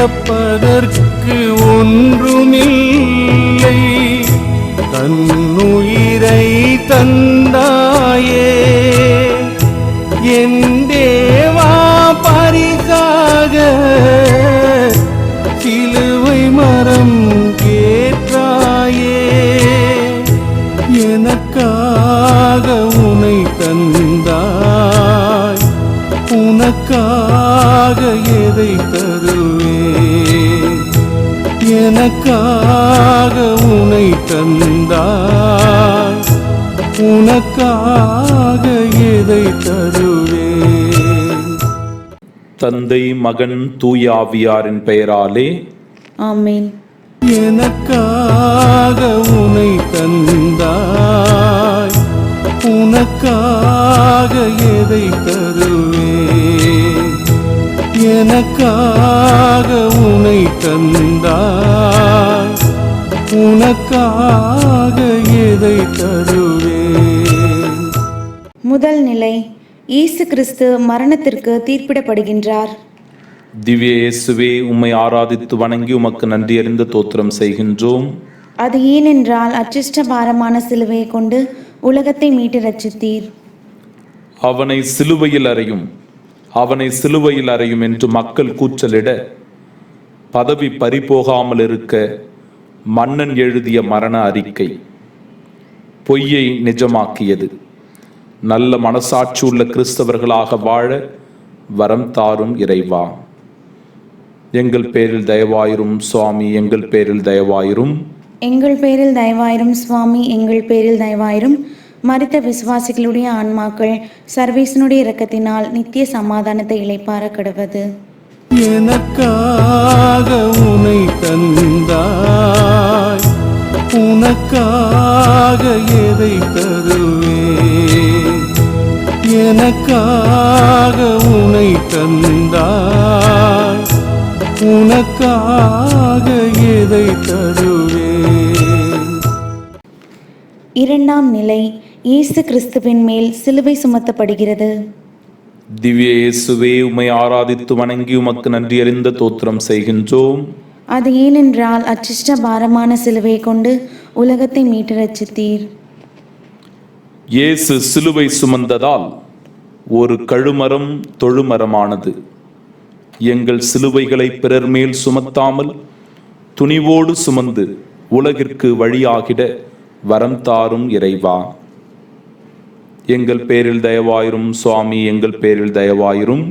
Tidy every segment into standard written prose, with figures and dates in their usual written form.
இழப்பதற்கு ஒன்றுமில்லை, தன்னுயிரை தந்தாயே என் தேவா. பரிசாக சிலுவை மரம் கேட்டாயே, எனக்காக உனை தந்தாய், உனக்காக எதை தருவேன், எனக்காக உனை தந்தாய், உனக்காக எதை தருவேன். தந்தை, மகன், தூய ஆவியாரின் பெயராலே ஆமென். எனக்காக உனை தந்தாய், உனக்காக எதை தருவேன், எனக்காக உனை தந்தாய், உனக்காக எதை தருவேன். முதல் நிலை, இயேசு கிறிஸ்து மரணத்திற்கு தீர்ப்பிடப்படுகின்றார். திவ்ய இயேசுவே, உம்மை ஆராதித்து வணங்கி உமக்கு நன்றி அறிந்து தோத்திரம் செய்கின்றோம். அது ஏனென்றால் அச்சிஷ்ட பாரமான சிலுவையை கொண்டு உலகத்தை மீட்டு ரட்சித்தீர். அவனை சிலுவையில் அறையும், அவனை சிலுவையில் அறையும் என்று மக்கள் கூச்சலிட, பதவி பறிபோகாமல் இருக்க மன்னன் எழுதிய மரண அறிக்கை பொய்யை நிஜமாக்கியது. நல்ல மனசாட்சி உள்ள கிறிஸ்தவர்களாக வாழ வரம் தாரும் இறைவா. எங்கள் பேரில் தயவாயிரும் சுவாமி, எங்கள் பேரில் தயவாயிரும். எங்கள் பேரில் தயவாயிரும் சுவாமி, எங்கள் பேரில் தயவாயிரும். மரித்த விசுவாசிகளுடைய ஆன்மாக்கள் சர்வேசனுடைய இரக்கத்தினால் நித்திய சமாதானத்தை இளைப்பார கடவது. எனக்காக உனை தந்தாய், உனக்காக எதை தருவேன், எனக்காக உனை தந்தாய், உனக்காக எதை தருவேன். இரண்டாம் நிலை, இயேசு கிறிஸ்துவின் மேல் சிலுவை சுமத்தப்படுகிறது. திவ்ய இயேசுவே, உம்மை ஆராதித்து வணங்கி உமக்கு நன்றி அறிந்த தோத்திரம் செய்கின்றோம். அது ஏனென்றால் அச்சிஷ்ட பாரமான சிலுவையை கொண்டு உலகத்தை மீட்டு ரட்சித்தீர். இயேசு சிலுவை சுமந்ததால் ஒரு கழுமரம் தொழுமரமானது. எங்கள் சிலுவைகளை பிறர் மேல் சுமத்தாமல் துணிவோடு சுமந்து உலகிற்கு வழியாகிட வரம் தாரும் இறைவா. எங்கள் பேரில் தயவாயிரும் சுவாமி, எங்கள் பேரில் தயவாயிரும்.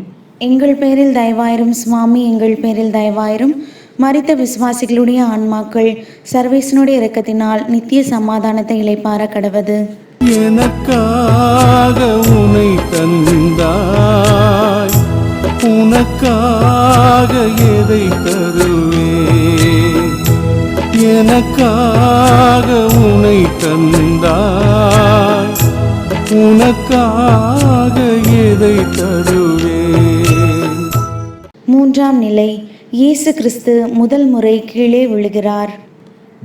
எங்கள் பேரில் தயவாயிரும் சுவாமி, எங்கள் பேரில் தயவாயிரும். மரித்த விசுவாசிகளுடைய ஆன்மாக்கள் சர்வேசனுடைய இரக்கத்தினால் நித்திய சமாதானத்தை இளைப்பார கடவது. எனக்காக உனை தந்தாய், உனக்காக எதை தருவேன், எனக்காக உனை தந்தாய், உனக்காக எதை தருவேன். மூன்றாம் நிலை, இயேசு கிறிஸ்து முதல் முறை கீழே விழுகிறார்.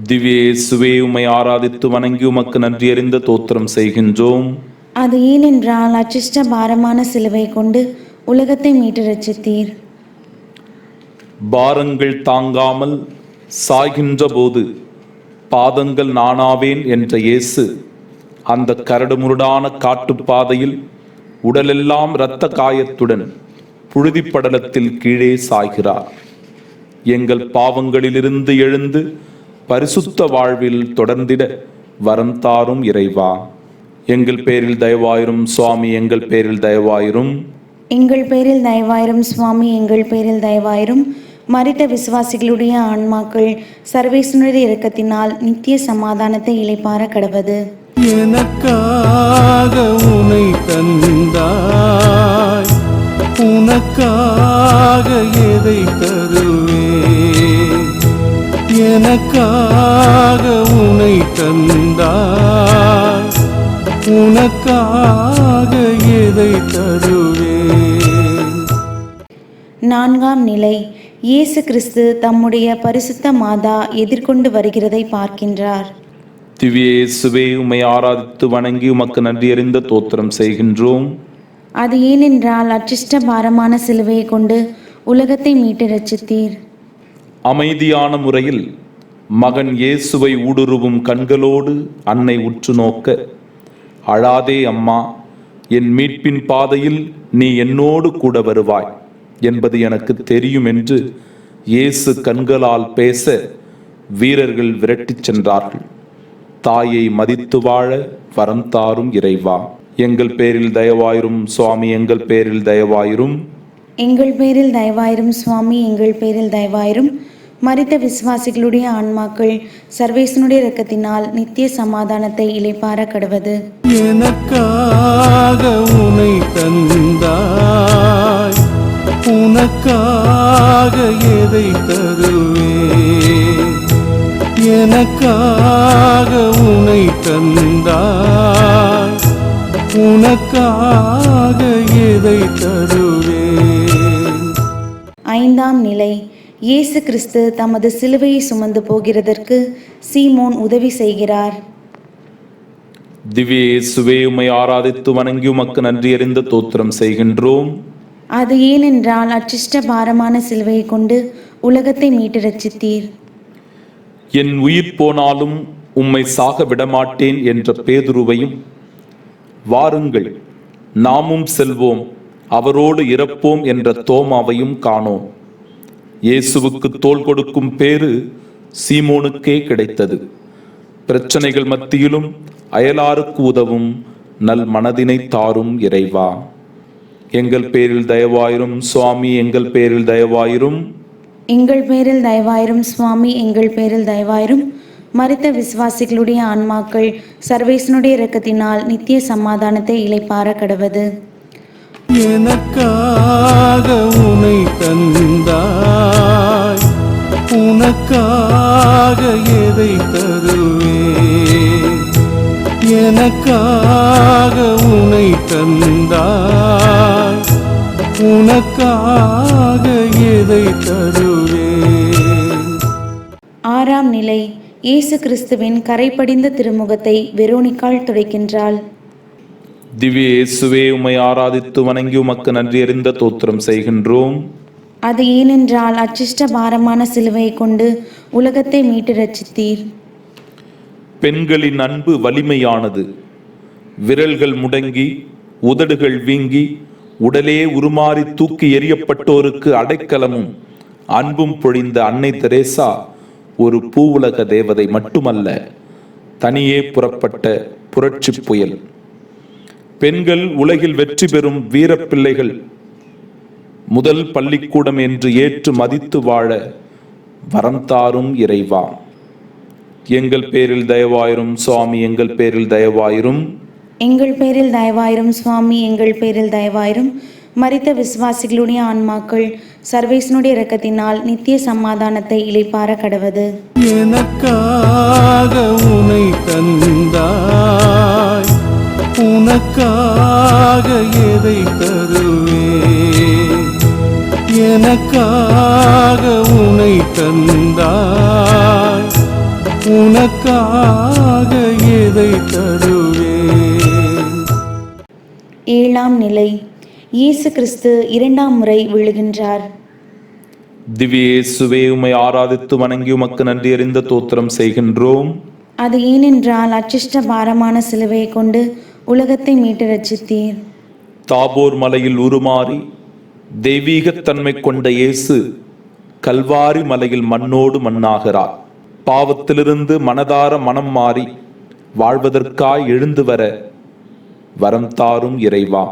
திவ்ய இயேசுவே, உம்மை ஆராதித்து வணங்கி உமக்கு நன்றி அறிந்த தோத்திரம் செய்கின்றோம். அது ஏனென்றால் அச்சிஷ்ட பாரமான சிலுவை கொண்டு உலகத்தை மீட்டு ரட்சித்தீர். பாரங்கள் தாங்காமல் சாய்கின்ற போது பாதங்கள் நானாவேன் என்ற இயேசு அந்த கரடுமுரடான காட்டுப்பாதையில் உடலெல்லாம் இரத்த காயத்துடன் புழுதிப்படலத்தில் கீழே சாய்கிறார். எங்கள் பாவங்களிலிருந்து எழுந்து பரிசுத்த வாழ்வில் தொடர்ந்திட வரம் தாரும் இறைவா. எங்கள் பேரில் தயவாயிரும் சுவாமி, எங்கள் பேரில் தயவாயிரும். எங்கள் பேரில் தயவாயிரும் சுவாமி, எங்கள் பேரில் தயவாயிரும். மரித்த விசுவாசிகளுடைய ஆன்மாக்கள் சர்வேசனுடைய இரக்கத்தினால் நித்திய சமாதானத்தை இளைப்பார கடவது. எனக்காக உனை தந்தாய், உனக்காக எதை தருவேன், எனக்காக உனை தந்தாய், உனக்காக எதை தருவேன். நான்காம் நிலை, இயேசு கிறிஸ்து தம்முடைய பரிசுத்த மாதா எதிர்கொண்டு வருகிறதை பார்க்கின்றார். திவ்ய இயேசுவே, உம்மை ஆராதித்து வணங்கி உமக்கு நன்றி அறிந்த தோத்திரம் செய்கின்றோம். அது ஏனென்றால் அச்சிஷ்ட பாரமான சிலுவையை கொண்டு உலகத்தை மீட்டு ரட்சித்தீர். அமைதியான முறையில் மகன் இயேசுவை ஊடுருவும் கண்களோடு அன்னை உற்று நோக்க, அழாதே அம்மா, என் மீட்பின் பாதையில் நீ என்னோடு கூட வருவாய் என்பது எனக்கு தெரியும் என்று இயேசு கண்களால் பேச வீரர்கள் விரட்டிச் சென்றார்கள். தாயை மதித்து வாழ வரம் தாரும் இறைவா, எங்கள் பேரில் தயவாயிரும் சுவாமி, எங்கள் பேரில் தயவாயிரும். எங்கள் பேரில் தயவாயிரும் சுவாமி, எங்கள் பேரில் தயவாயிரும். மரித்த விசுவாசிகளுடைய ஆன்மாக்கள் சர்வேசனுடைய இரக்கத்தினால் நித்திய சமாதானத்தை இளைப்பார கடவது. எனக்காக உனை தந்தாய், உனக்காக எதை தருவேன்? எனக்காக உனை தந்தாய், உனக்காக எதை தருவேன்? ஐந்தாம் நிலை. இயேசு கிறிஸ்து தமது சிலுவையை சுமந்து போகிறதற்கு சீமோன் உதவி செய்கிறார். திவ்ய இயேசுவே, உம்மை ஆராதித்து வணங்கி உமக்கு நன்றி அறிந்த தோத்திரம் செய்கின்றோம். அது ஏனென்றால் அச்சிஷ்ட பாரமான சிலுவையை கொண்டு உலகத்தை மீட்டு ரட்சித்தீர். என் உயிர் போனாலும் உம்மை சாக விடமாட்டேன் என்ற பேதுருவையும், வாருங்கள் நாமும் செல்வோம் அவரோடு இறப்போம் என்ற தோமாவையும் காணோம். இயேசுவுக்கு தோள் கொடுக்கும் பேறு சீமோனுக்கே கிடைத்தது. பிரச்சனைகள் மத்தியிலும் அயலாருக்கு உதவும் நல் மனதினை தாரும் இறைவா, எங்கள் பேரில் தயவாயிரும் சுவாமி, எங்கள் பேரில் தயவாயிரும். எங்கள் பேரில் தயவாயிரும் சுவாமி, எங்கள் பேரில் தயவாயிரும். மரித்த விசுவாசிகளுடைய ஆன்மாக்கள் சர்வேசனுடைய இரக்கத்தினால் நித்திய சமாதானத்தை இளைப்பார கடவது. எனக்காக உனை தந்தாய், உனக்காக எதை தருவேன்? எனக்காக உனை தந்தாய், உனக்காக எதை தருவேன்? ஆறாம் நிலை. இயேசு கிறிஸ்துவின் கரைபடிந்த திருமுகத்தை வெரோனிக்காள் துடைக்கின்றாள். திவ்ய இயேசுவே, உம்மை ஆராதித்து வணங்கி உமக்கு நன்றி அறிந்த தோத்திரம் செய்கின்றோம். அது ஏனென்றால் அச்சிஷ்ட பாரமான சிலுவையை கொண்டு உலகத்தை மீட்டு ரட்சித்தீர். பெண்களின் அன்பு வலிமையானது. விரல்கள் முடங்கி உதடுகள் வீங்கி உடலே உருமாறி தூக்கி எறியப்பட்டோருக்கு அடைக்கலமும் அன்பும் பொழிந்த அன்னை தெரேசா ஒரு பூவுலக தேவதை மட்டுமல்ல, தனியே புறப்பட்ட புரட்சி புயல். பெண்கள் உலகில் வெற்றி பெறும் வீரப்பிள்ளைகள், முதல் பள்ளிக்கூடம் என்று ஏற்று மதித்து வாழ வரம் தாரும் இறைவா, எங்கள் பேரில் தயவாயிரும் சுவாமி, எங்கள் பேரில் தயவாயிரும். எங்கள் பேரில் தயவாயிரும் சுவாமி, எங்கள் பேரில் தயவாயிரும். மரித்த விசுவாசிகளுடைய ஆன்மாக்கள் சர்வேசனுடைய இரக்கத்தினால் நித்திய சமாதானத்தை இளைப்பார கடவது. எனக்காக உனை தந்தாய், உனக்காக எதை தருவேன்? எனக்காக உனை தந்தாய், உனக்காக எதை தருவேன்? ஏழாம் நிலை. இயேசு கிறிஸ்து இரண்டாம் முறை விழுகின்றார். திவ்ய இயேசுவே, உம்மை ஆராதித்து வணங்கி உமக்கு நன்றி அறிந்த தோத்திரம் செய்கின்றோம். அது ஏனென்றால் அச்சிஷ்ட பாரமான சிலுவையை கொண்டு உலகத்தை மீட்டு ரட்சித்தீர். தாபோர் மலையில் உருமாறி தெய்வீகத்தன்மை கொண்ட இயேசு கல்வாரி மலையில் மண்ணோடு மண்ணாகிறார். பாவத்திலிருந்து மனதார மனம் மாறி வாழ்வதற்காய் எழுந்து வர வரம் தாரும் இறைவா,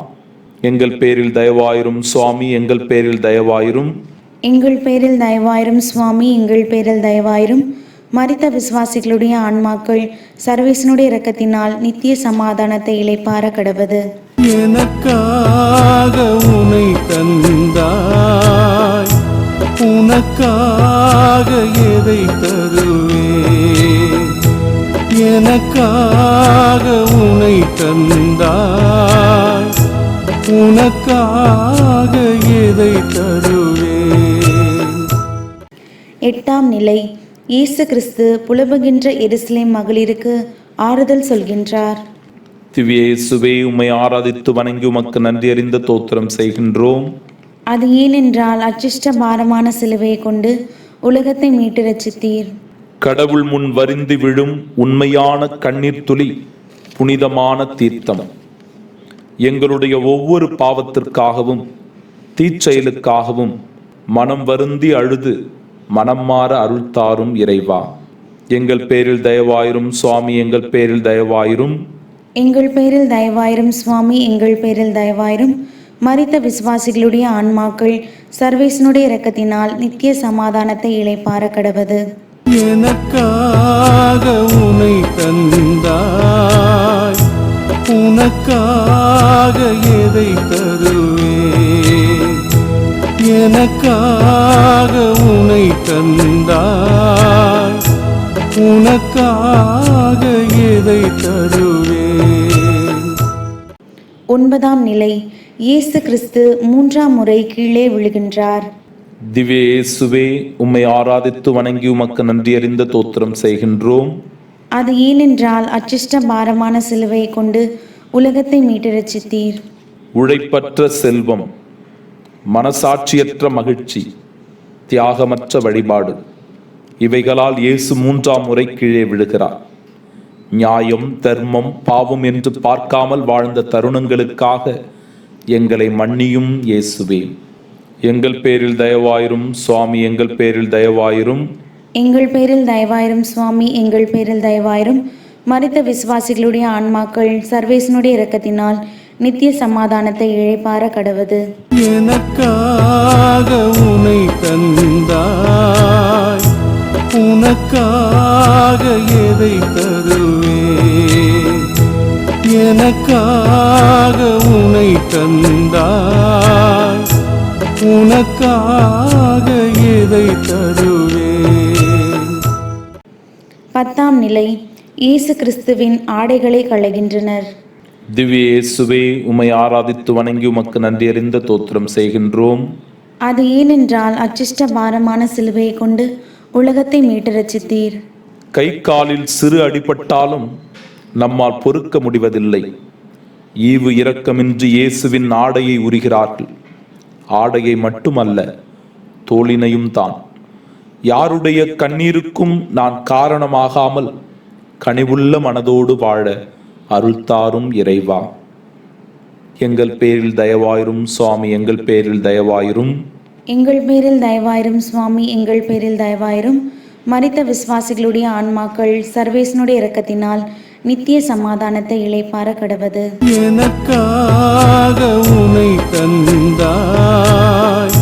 எங்கள் பேரில் தயவாயிரும் சுவாமி, எங்கள் பேரில் தயவாயிரும். எங்கள் பேரில் தயவாயிரும் சுவாமி, எங்கள் பேரில் தயவாயிரும். மரித்த விசுவாசிகளுடைய ஆன்மாக்கள் சர்வேசனுடைய இரக்கத்தினால் நித்திய சமாதானத்தை இளைப்பார கடவது. எனக்காக உனை தந்தாய், உனக்காக எதை தருவேன்? எனக்காக உனை தந்தாய், உனக்காக எதை தருவேன்? எட்டாம் நிலை. இயேசு கிறிஸ்து புலம்புகின்ற எருசலேம் மகளிருக்கு ஆறுதல் சொல்கின்றார். திவ்ய இயேசுவே, உம்மை ஆராதித்து வணங்கி உமக்கு நன்றி அறிந்த தோத்திரம் செய்கின்றோம். அது ஏனென்றால் அச்சிஷ்ட பாரமான சிலுவையை கொண்டு உலகத்தை மீட்டு ரட்சித்தீர். கடவுள் முன் வரிந்து விழும் உண்மையான கண்ணீர் துளி புனிதமான தீர்த்தம். எங்களுடைய ஒவ்வொரு பாவத்திற்காகவும் தீச்செயலுக்காகவும் மனம் வருந்தி அழுது மனம் மாற அருள் தாரும் இறைவா. எங்கள் பேரில் தயவாயிரும் சுவாமி, எங்கள் பேரில் தயவாயிரும். எங்கள் பேரில் தயவாயிரும் சுவாமி, எங்கள் பேரில் தயவாயிரும். மரித்த விசுவாசிகளுடைய ஆன்மாக்கள் சர்வேசனுடைய இரக்கத்தினால் நித்திய சமாதானத்தை இளைப்பார கடவது. எனக்காக உனை தந்தாய், உனக்காக எதை தருவேன்? எனக்காக உனை தந்தாய், உனக்காக எதை தருவேன்? 9ஆம் நிலை. இயேசு கிறிஸ்து 3ஆம் முறை கீழே விழுகின்றார். திவ்ய இயேசுவே, உம்மை ஆராதித்து வணங்கி உமக்கு நன்றி அறிந்த தோத்திரம் செய்கின்றோம். அது ஏனென்றால் அச்சிஷ்ட பாரமான சிலுவையை கொண்டு உலகத்தை மீட்டு ரட்சித்தீர். உழைப்பற்ற செல்வம், மனசாட்சியற்ற மகிழ்ச்சி, தியாகமற்ற வழிபாடு, இவைகளால் இயேசு 3ஆம் முறை கீழே விழுகிறார். நியாயம், தர்மம், பாவம் என்று பார்க்காமல் வாழ்ந்த தருணங்களுக்காக எங்களை மன்னியும் இயேசுவே. எங்கள் பேரில் தயவாயிரும் சுவாமி, எங்கள் பேரில் தயவாயிரும். எங்கள் பேரில் தயவாயிரும் சுவாமி, எங்கள் பேரில் தயவாயிரும். மரித்த விசுவாசிகளுடைய ஆன்மாக்கள் சர்வேசனுடைய இரக்கத்தினால் நித்திய சமாதானத்தை இழைப்பார கடவது. எனக்காக உனை தந்தாய், உனக்காக எதை தருவேன்? எனக்காக உனை தந்தாய், உனக்காக எதை தருவேன்? 10ஆம் நிலை. இயேசு கிறிஸ்துவின் ஆடைகளை களைகின்றனர். திவ்ய இயேசுவே, உம்மை ஆராதித்து வணங்கி உமக்கு நன்றி அறிந்த தோத்திரம் செய்கின்றோம். அது ஏனென்றால் அச்சிஷ்ட பாரமான சிலுவையை கொண்டு உலகத்தை மீட்டு ரட்சித்தீர். கை காலில் சிறு அடிபட்டாலும் நம்மால் பொறுக்க முடிவதில்லை. ஈவு இரக்கமின்றி இயேசுவின் ஆடையை உரிகிறார்கள். ஆடையை மட்டுமல்ல, தோளினையும் தான். யாருடைய கண்ணீருக்கும் நான் காரணமாகாமல் கனிவுள்ள மனதோடு வாழ அருள் தாரும் இறைவா. எங்கள் பேரில் தயவாயிரும் சுவாமி, எங்கள் பேரில் தயவாயிரும். எங்கள் பேரில் தயவாயிரும் சுவாமி, எங்கள் பேரில் தயவாயிரும். மரித்த விசுவாசிகளுடைய ஆன்மாக்கள் சர்வேசனுடைய இரக்கத்தினால் நித்திய சமாதானத்தை இளைப்பார கடவது. எனக்காக உனை தந்தாய்,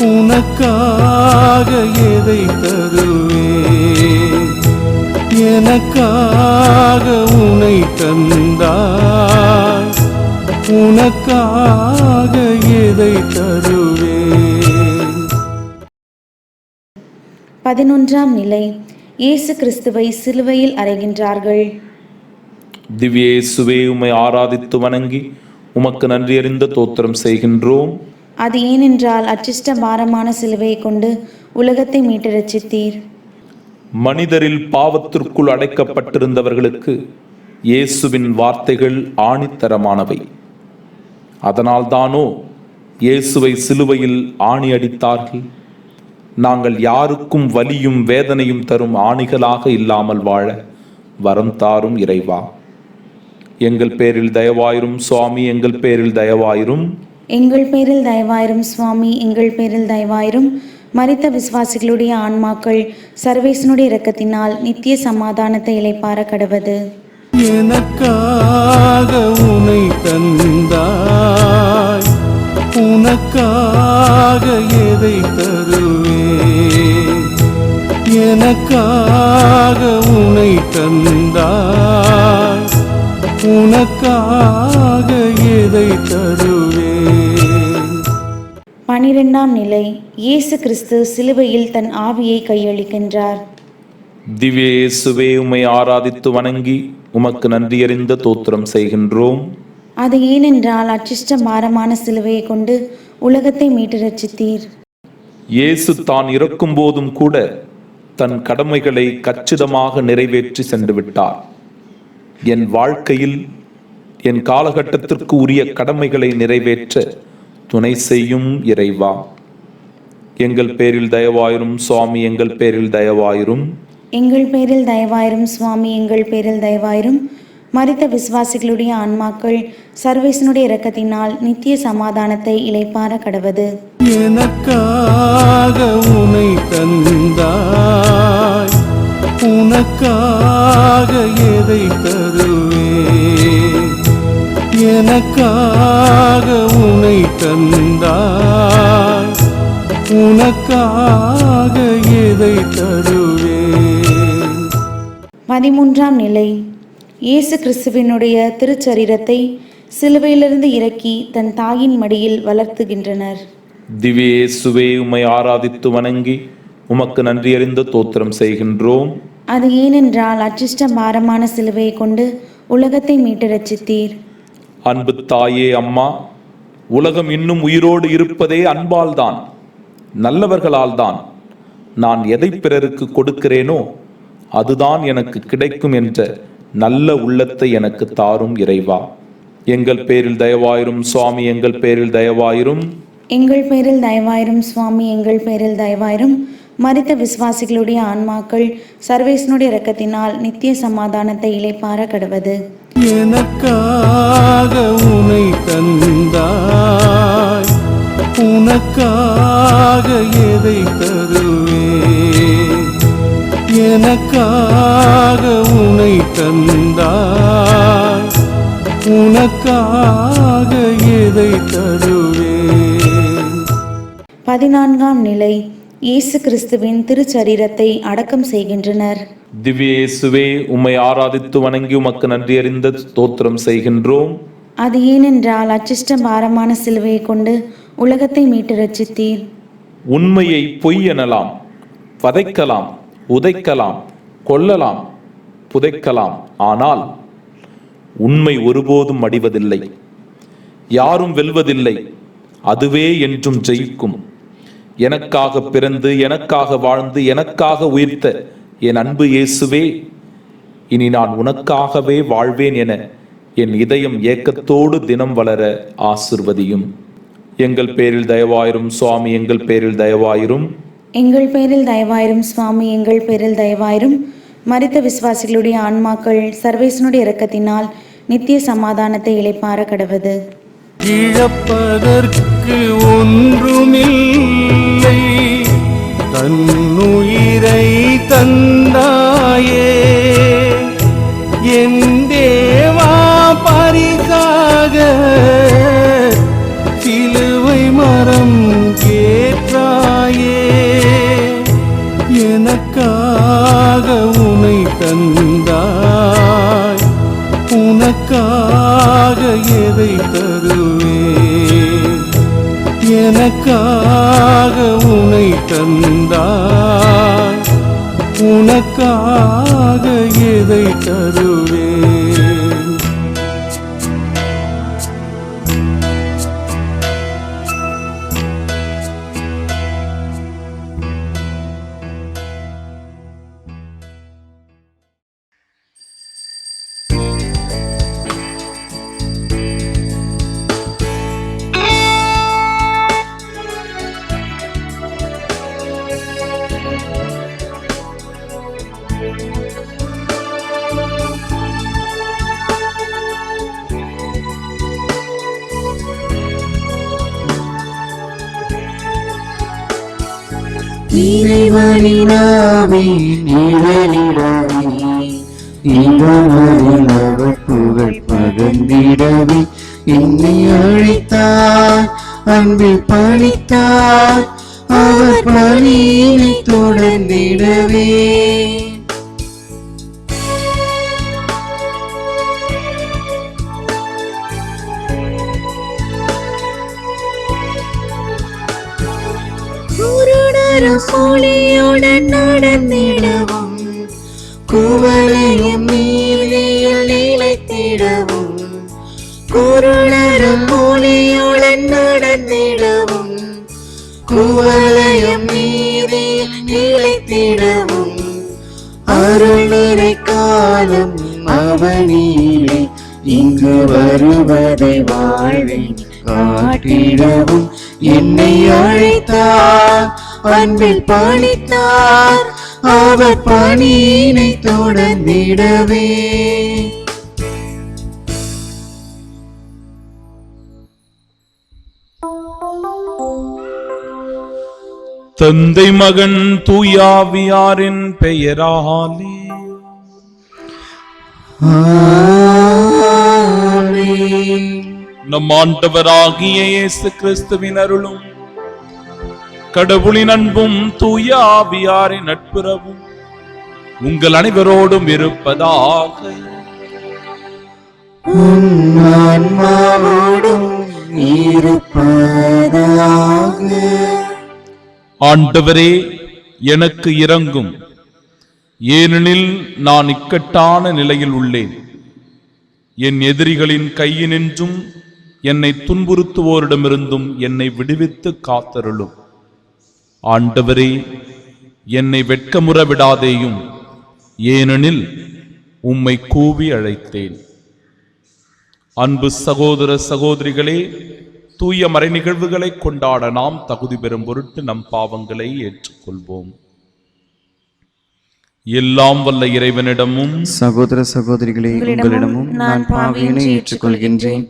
உனக்காக எதை தருவேன்? எனக்காக உனை தந்தாய், உனக்காக எதை தருவேன்? 11ஆம் நிலை. இயேசு கிறிஸ்துவை சிலுவையில் அறைகின்றார்கள். திவ்ய இயேசுவே, உம்மை ஆராதித்து வணங்கி உமக்கு நன்றி அறிந்த தோத்திரம் செய்கின்றோம். அது ஏனென்றால் அச்சிஷ்ட பாரமான சிலுவையை கொண்டு உலகத்தை மீட்டு ரட்சித்தீர். மனிதரில் பாவத்திற்குள் அடைக்கப்பட்டிருந்தவர்களுக்கு இயேசுவின் வார்த்தைகள் ஆணித்தரமானவை. அதனால்தானோ இயேசுவை சிலுவையில் ஆணி அடித்தார்கள். நாங்கள் யாருக்கும் வலியும் வேதனையும் தரும் ஆணிகளாக இல்லாமல் வாழ வரம் தாரும் இறைவா. எங்கள் பேரில் தயவாயிரும் சுவாமி, எங்கள் பேரில் தயவாயிரும். எங்கள் பேரில் தயவாயிரும் சுவாமி, எங்கள் பேரில் தயவாயிரும். மரித்த விசுவாசிகளுடைய ஆன்மாக்கள் சர்வேசனுடைய இரக்கத்தினால் நித்திய சமாதானத்தை இளைப்பார கடவது. எனக்காக உனை தந்தாய், உனக்காக எதை தருவேன்? எனக்காக உனை தந்தாய், உனக்காக எதை தருவேன்? 12ஆம் நிலை. இயேசு கிறிஸ்து சிலுவையில் தன் ஆவியை கையளிக்கின்றார். திவ்ய இயேசுவே, உம்மை ஆராதித்து வணங்கி உமக்கு நன்றி அறிந்த தோத்திரம் செய்கின்றோம். அது ஏனென்றால் அச்சிஷ்ட பாரமான சிலுவையை கொண்டு உலகத்தை மீட்டு ரட்சித்தீர். இயேசு தான் இறக்கும் போதும் கூட தன் கடமைகளை கச்சிதமாக நிறைவேற்றி சென்று விட்டார். என் வாழ்க்கையில் என் காலகட்டத்திற்கு உரிய கடமைகளை நிறைவேற்ற துணை செய்யும் இறைவா. எங்கள் பேரில் தயவாயிரும் சுவாமி, எங்கள் பேரில் தயவாயிரும். எங்கள் பேரில் தயவாயிரும் சுவாமி, எங்கள் பேரில் தயவாயிரும். மரித்த விசுவாசிகளுடைய ஆன்மாக்கள் சர்வேசனுடைய இரக்கத்தினால் நித்திய சமாதானத்தை இளைப்பார கடவது. எனக்காக உனை தந்தாய், உனக்காக எதை தருவேன்? எனக்காக உனை தந்தாய், உனக்காக எதை தருவேன்? 13ஆம் நிலை. இயேசு கிறிஸ்துவினுடைய திருச்சரீரத்தை சிலுவையிலிருந்து இறக்கி தன் தாயின் மடியில் வளர்த்துகின்றனர். திவ்ய இயேசுவே, உம்மை ஆராதித்து வணங்கி உமக்கு நன்றி அறிந்த தோத்திரம் செய்கின்றோம். அது ஏனென்றால் அச்சிஷ்ட பாரமான சிலுவையை கொண்டு உலகத்தை மீட்டு ரட்சித்தீர். அன்பு தாயே அம்மா, உலகம் இன்னும் உயிரோடு இருப்பதே அன்பால்தான், நல்லவர்களால்தான். நான் எதை பிறருக்கு கொடுக்கிறேனோ அதுதான் எனக்கு கிடைக்கும் என்ற நல்ல உள்ளத்தை எனக்கு தாரும் இறைவா. எங்கள் பேரில் தயவாயிரும் சுவாமி, எங்கள் பேரில் தயவாயிரும். எங்கள் பேரில் தயவாயிரும் சுவாமி, எங்கள் பேரில் தயவாயிரும். மரித்த விசுவாசிகளுடைய ஆன்மாக்கள் சர்வேசனுடைய இரக்கத்தினால் நித்திய சமாதானத்தை இளைப்பார கடவது. எனக்காக உனை தந்தாய், உனக்காக எதை தருவேன்? எனக்காக உனை தந்தாய், உனக்காக எதை தருவேன்? 14ஆம் நிலை. இயேசு கிறிஸ்துவின் திருச்சரீரத்தை அடக்கம் செய்கின்றனர். திவ்ய இயேசுவே, உம்மை ஆராதித்து வணங்கி உமக்கு நன்றி அறிந்த ஸ்தோத்திரம் செய்கின்றோம். அது ஏனென்றால் அச்சிஷ்ட பாரமான சிலுவையை கொண்டு உலகத்தை மீட்டு ரட்சித்தீர். உண்மையை பொய் எனலாம், வதைக்கலாம், உதைக்கலாம், கொல்லலாம், புதைக்கலாம். ஆனால் உண்மை ஒருபோதும் மடிவதில்லை, யாரும் வெல்வதில்லை. அதுவே என்றும் ஜெயிக்கும். எனக்காக பிறந்து, எனக்காக வாழ்ந்து, எனக்காக உயிர்த்த என் அன்பு இயேசுவே, இனி நான் உனக்காகவே வாழ்வேன் என என் இதயம் ஏக்கத்தோடு தினம் வளர ஆசிர்வதியும். எங்கள் பேரில் தயவாயிரும் சுவாமி, எங்கள் பேரில் தயவாயிரும். எங்கள் பேரில் தயவாயிரும் சுவாமி, எங்கள் பேரில் தயவாயிரும். மரித்த விசுவாசிகளுடைய ஆன்மாக்கள் சர்வேசனுடைய இரக்கத்தினால் நித்திய சமாதானத்தை இளைப்பார கடவது. இழப்பதற்கு ஒன்றுமில்லை, தன்னுயிரை தந்தாயே என் தேவா, பரிசாக சிலுவை மரம் கேட்டாயே. எனக்காக உனை தந்தாய், உனக்காக எதை தருவேன்? எனக்காக உனை தந்தாய், உனக்காக எதை தருவேன்? இறைவனினாவே நிழலிடவே, இன்பமதில் அவர் புகழ் பகர்ந்திடவே, என்னை அழைத்தார், அன்பில் பணித்தார், அவர் பணியினை தொடர்ந்திடவே. சோழியுடன் நடந்திடவும், குவளையும் நீதியில் நிலைத்திடவும், குருடரும் மொழியுடன் நடந்திடவும், குவளையும் நீதியில் நிலைத்திடவும், அருள் நிறை காலம் அவனிலே இங்கு வருவதை வாழ்வில் காட்டிடவும், என்னை அழைத்தார், அன்பில் பணித்தார் அவர் பணியினை தொடர்ந்திடவே. தந்தை மகன் தூயாவியாரின் பெயராலே ஆமென். நம் ஆண்டவராகிய இயேசு கிறிஸ்துவின் அருளும் கடவுளின் அன்பும் தூயாவியாரின் நட்புறவும் உங்கள் அனைவரோடும் இருப்பதாக. உம் ஆன்மாவோடும் இருப்பதாக. ஆண்டவரே, எனக்கு இரங்கும், ஏனெனில் நான் இக்கட்டான நிலையில் உள்ளேன். என் எதிரிகளின் கையினின்றும் என்னை துன்புறுத்துவோரிடமிருந்தும் என்னை விடுவித்து காத்தருளும். ஆண்டவரே, என்னை வெட்கமுற விடாதேயும், ஏனெனில் உம்மை கூவி அழைத்தேன். அன்பு சகோதர சகோதரிகளே, தூய மறை நிகழ்வுகளை கொண்டாட நாம் தகுதி பெறும் பொருட்டு நம் பாவங்களை ஏற்றுக்கொள்வோம். எல்லாம் வல்ல இறைவனிடமும் சகோதர சகோதரிகளே, உங்களிடமும் நான் பாவியினை ஏற்றுக்கொள்கின்றேன்.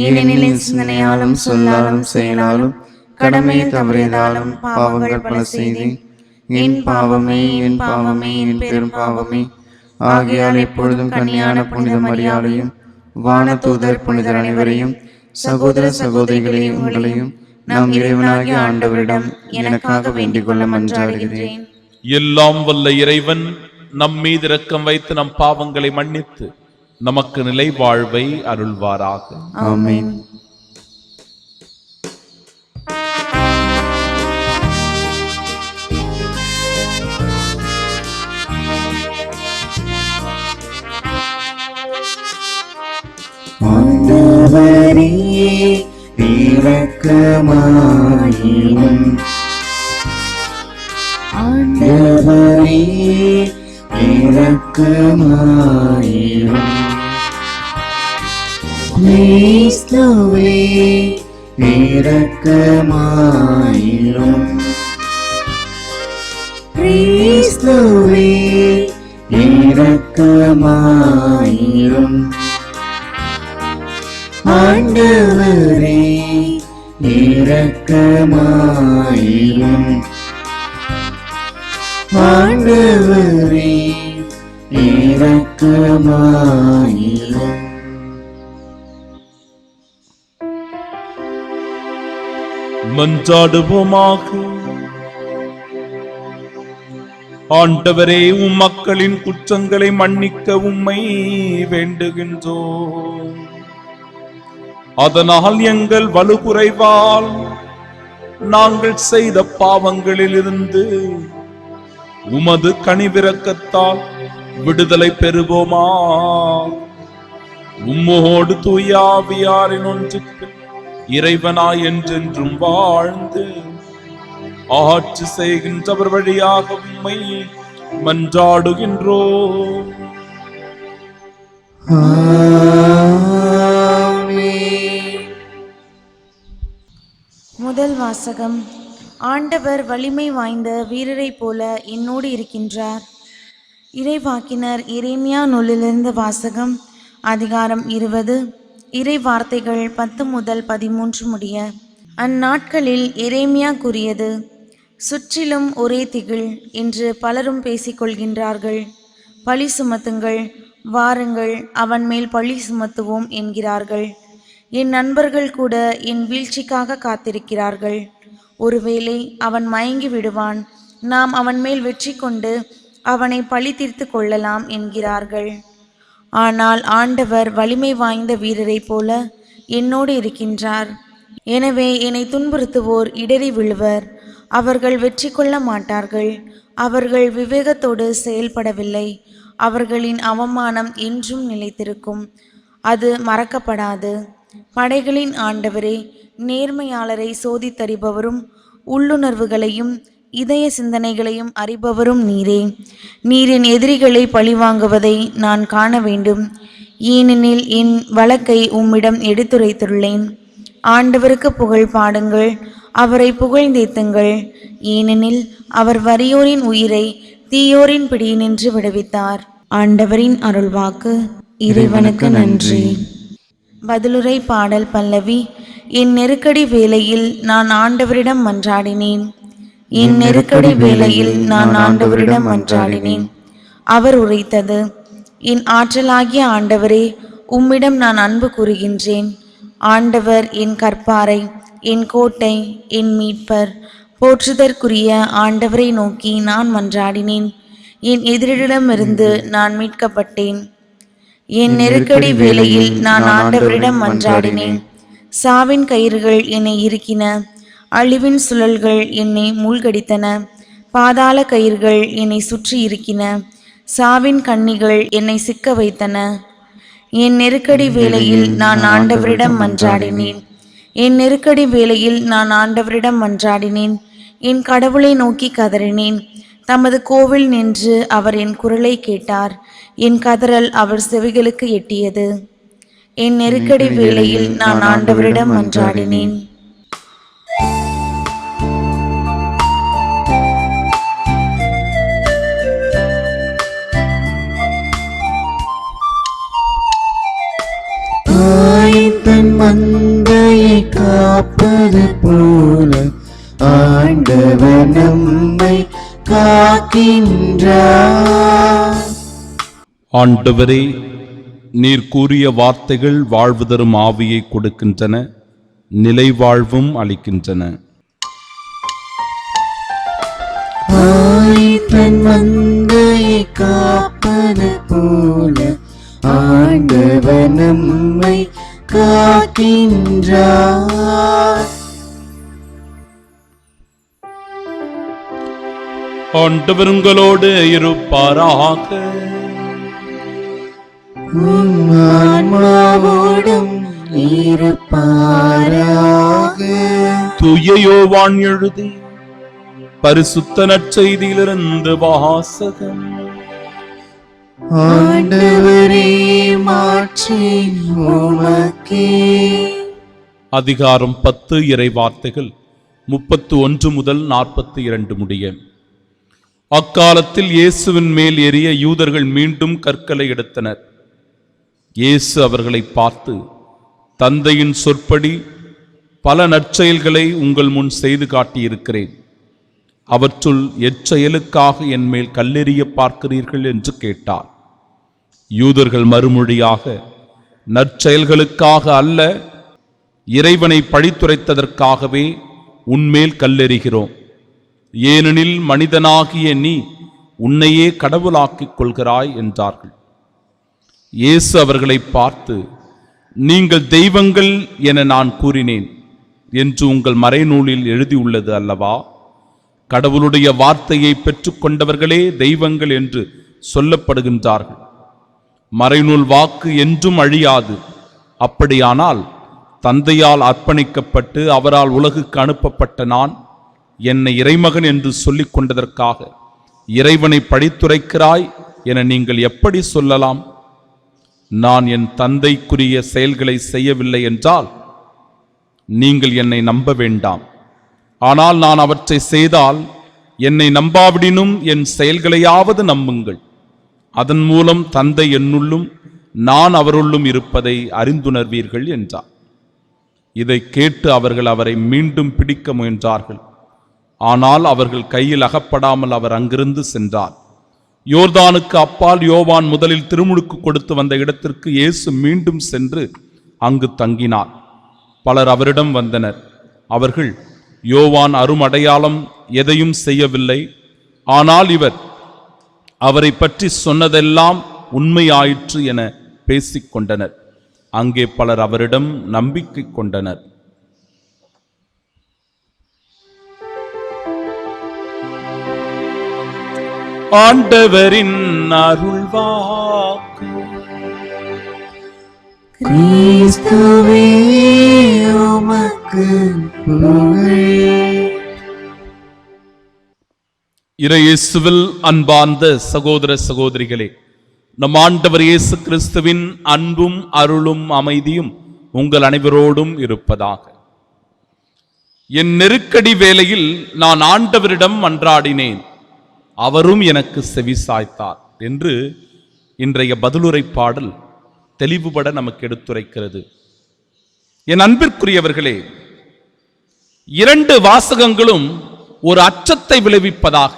ஏனெனில் என் சிந்தனையாலும் சொல்லாலும் செயலாலும் கடமையை தவறியதாலும் பாவங்கள் பல செய்தேன். என் பாவமே, என் பாவமே, என் பெரும் பாவமே. ஆகையால் எப்பொழுதும் கன்னியான புனித மரியாதையும் வானதூதர் புனிதர் அனைவரையும், சகோதர சகோதரிகளே, உங்களையும் நாம் இறைவனாகிய ஆண்டவரிடம் எனக்காக வேண்டிக் கொள்ள மன்றாடுகிறேன். எல்லாம் வல்ல இறைவன் நம் மீது இரக்கம் வைத்து நம் பாவங்களை மன்னித்து நமக்கு நிலை வாழ்வை அருள்வாராக. ஆமென். ஆண்டவரே இரக்கமாயிரும். ஆண்டவரே இரக்கமாயிரும். கிறிஸ்துவே இரக்கமாயிரும். கிறிஸ்துவே இரக்கமாயிரும். ஆண்டவரே இரக்கமாயிரும். ஆண்டவரே இரக்கமாயிரும். மன்றாடுவோமாக. ஆண்டவரே, உம் மக்களின் குற்றங்களை மன்னிக்க உம்மை வேண்டுகின்றோம். அதனால் எங்கள் வலுக்குறைவால் நாங்கள் செய்த பாவங்களிலிருந்து உமது கனிவிரக்கத்தால் விடுதலை பெறுவோமா. உம்மோடு தூயாவியாரின் ஒன்றுக்கு இறைவனாய் என்றென்றும் வாழ்ந்து ஆட்சி செய்கின்றவர் வழியாக உம்மை மன்றாடுகின்றோம். முதல் வாசகம். ஆண்டவர் வலிமை வாய்ந்த வீரரை போல என்னோடு இருக்கின்றார். இறைவாக்கினர் எரேமியா நூலிலிருந்து வாசகம். அதிகாரம் 20. இறை வார்த்தைகள் 10 முதல் 13 முடிய. அந்நாட்களில் எரேமியா கூறியது: சுற்றிலும் ஒரே திகில் என்று பலரும் பேசிக்கொள்கின்றார்கள். பழி சுமத்துங்கள், வாருங்கள், அவன் மேல் பழி சுமத்துவோம் என்கிறார்கள். என் நண்பர்கள் கூட என் வீழ்ச்சிக்காக காத்திருக்கிறார்கள். ஒருவேளை அவன் மயங்கி விடுவான், நாம் அவன் மேல் வெற்றி கொண்டு அவனை பழி தீர்த்து கொள்ளலாம் என்கிறார்கள். ஆனால் ஆண்டவர் வலிமை வாய்ந்த வீரரை போல என்னோடு இருக்கின்றார். எனவே என்னை துன்புறுத்துவோர் இடறி விழுவர், அவர்கள் வெற்றி கொள்ள மாட்டார்கள். அவர்கள் விவேகத்தோடு செயல்படவில்லை. அவர்களின் அவமானம் என்றும் நிலைத்திருக்கும், அது மறக்கப்படாது. படைகளின் ஆண்டவரே, நேர்மையாளரை சோதித்தறிபவரும் உள்ளுணர்வுகளையும் இதய சிந்தனைகளையும் அறிபவரும் நீரே. நீரின் எதிரிகளை பழிவாங்குவதை நான் காண வேண்டும், ஏனெனில் என் வழக்கை உம்மிடம் எடுத்துரைத்துள்ளேன். ஆண்டவருக்கு புகழ் பாடுங்கள், அவரை புகழ்ந்தேத்துங்கள். ஏனெனில் அவர் வறியோரின் உயிரை தீயோரின் பிடியினின்று விடுவித்தார். ஆண்டவரின் அருள்வாக்கு. இறைவனுக்கு நன்றி. பதிலுரை பாடல் பல்லவி. என் நெருக்கடி வேளையில் நான் ஆண்டவரிடம் மன்றாடினேன். என் நெருக்கடி வேளையில் நான் ஆண்டவரிடம் மன்றாடினேன். அவர் உரைத்தது. என் ஆற்றலாகிய ஆண்டவரே, உம்மிடம் நான் அன்பு கூறுகின்றேன். ஆண்டவர் என் கற்பாரை, என் கோட்டை, என் மீட்பர். போற்றுதற்குரிய ஆண்டவரை நோக்கி நான் மன்றாடினேன். என் எதிரிடமிருந்து நான் மீட்கப்பட்டேன். என் நெருக்கடி வேளையில் நான் ஆண்டவரிடம் மன்றாடினேன். சாவின் கயிறுகள் என்னை இறுக்கின, அழிவின் சுழல்கள் என்னை மூழ்கடித்தன. பாதாள கயிறுகள் என்னை சுற்றி இருக்கின, சாவின் கண்ணிகள் என்னை சிக்க வைத்தன. என் நெருக்கடி வேளையில் நான் ஆண்டவரிடம் மன்றாடினேன். என் நெருக்கடி வேளையில் நான் ஆண்டவரிடம் மன்றாடினேன். என் கடவுளை நோக்கி கதறினேன். தமது கோவில் நின்று அவர் என் குரலை கேட்டார். என் கதறல் அவர் செவிகளுக்கு எட்டியது. என் நெருக்கடி வேளையில் நான் ஆண்டவரிடம் மன்றாடினேன். தன் மந்தையை காப்பது போல ஆண்டவர் நம்மை காக்கின்றார். ஆண்டவரே, நீர் கூறிய வார்த்தைகள் வாழ்வு தரும் ஆவியை கொடுக்கின்றன, நிலை வாழ்வும் அளிக்கின்றன. தன் மந்தையை காப்பது போல ஆண்டவர் நம்மை காக்கின்றார். ஆண்டவர் உங்களோடு இருப்பாராக. ஆன்மாவோடும் இருப்பாராக. தூய யோவான் எழுதி பரிசுத்த நற்செய்தியிலிருந்து வாசகம். ஆண்டவரே, மாட்சி உமக்கே. அதிகாரம் 10. இறை வார்த்தைகள் 31 முதல் 42 முடிய. அக்காலத்தில் இயேசுவின் மேல் எறிய யூதர்கள் மீண்டும் கற்களை எடுத்தனர். இயேசு அவர்களை பார்த்து, தந்தையின் சொற்படி பல நற்செயல்களை உங்கள் முன் செய்து காட்டியிருக்கிறேன். அவற்றுள் எச்செயலுக்காக என் மேல் கல்லெறிய பார்க்கிறீர்கள் என்று கேட்டார். யூதர்கள் மறுமொழியாக, நற்செயல்களுக்காக அல்ல, இறைவனை பழித்துரைத்ததற்காகவே உன்மேல் கல்லெறிகிறோம். ஏனெனில் மனிதனாகிய நீ உன்னையே கடவுளாக்கிக் கொள்கிறாய் என்றார்கள். இயேசு அவர்களை பார்த்து, நீங்கள் தெய்வங்கள் என நான் கூறினேன் என்று உங்கள் மறைநூலில் எழுதியுள்ளது அல்லவா? கடவுளுடைய வார்த்தையை பெற்றுக்கொண்டவர்களே தெய்வங்கள் என்று சொல்லப்படுகின்றார்கள். மறைநூல் வாக்கு என்றும் அழியாது. அப்படியானால் தந்தையால் அர்ப்பணிக்கப்பட்டு அவரால் உலகுக்கு அனுப்பப்பட்ட நான் என்னை இறைமகன் என்று சொல்லிக் கொண்டதற்காக இறைவனை பழித்துரைக்கிறாய் என நீங்கள் எப்படி சொல்லலாம்? நான் என் தந்தைக்குரிய செயல்களை செய்யவில்லை என்றால் நீங்கள் என்னை நம்ப வேண்டாம். ஆனால் நான் அவற்றை செய்தால் என்னை நம்பாவிடினும் என் செயல்களையாவது நம்புங்கள். அதன் மூலம் தந்தை என்னுள்ளும் நான் அவருள்ளும் இருப்பதை அறிந்துணர்வீர்கள் என்றார். இதை கேட்டு அவர்கள் அவரை மீண்டும் பிடிக்க முயன்றார்கள். ஆனால் அவர்கள் கையில் அகப்படாமல் அவர் அங்கிருந்து சென்றார். யோர்தானுக்கு அப்பால் யோவான் முதலில் திருமுழுக்கு கொடுத்து வந்த இடத்திற்கு இயேசு மீண்டும் சென்று அங்கு தங்கினார். பலர் அவரிடம் வந்தனர். அவர்கள், யோவான் அருமடையாளம் எதையும் செய்யவில்லை, ஆனால் இவர் அவரை பற்றி சொன்னதெல்லாம் உண்மையாயிற்று என பேசிக்கொண்டனர். அங்கே பலர் அவரிடம் நம்பிக்கை கொண்டனர். ஆண்டவரின் அருள்வாக்கு. கிறிஸ்துவே உமக்கு புகழ். இறையேசுவில் அன்பார்ந்த சகோதர சகோதரிகளே, நம் ஆண்டவர் இயேசு கிறிஸ்துவின் அன்பும் அருளும் அமைதியும் உங்கள் அனைவரோடும் இருப்பதாக. என் நெருக்கடி வேளையில் நான் ஆண்டவரிடம் மன்றாடினேன், அவரும் எனக்கு செவிசாய்த்தார் என்று இன்றைய பதிலுரை பாடல் தெளிவுபட நமக்கு எடுத்துரைக்கிறது. என் அன்பிற்குரியவர்களே, இரண்டு வாசகங்களும் ஒரு அச்சத்தை விளைவிப்பதாக,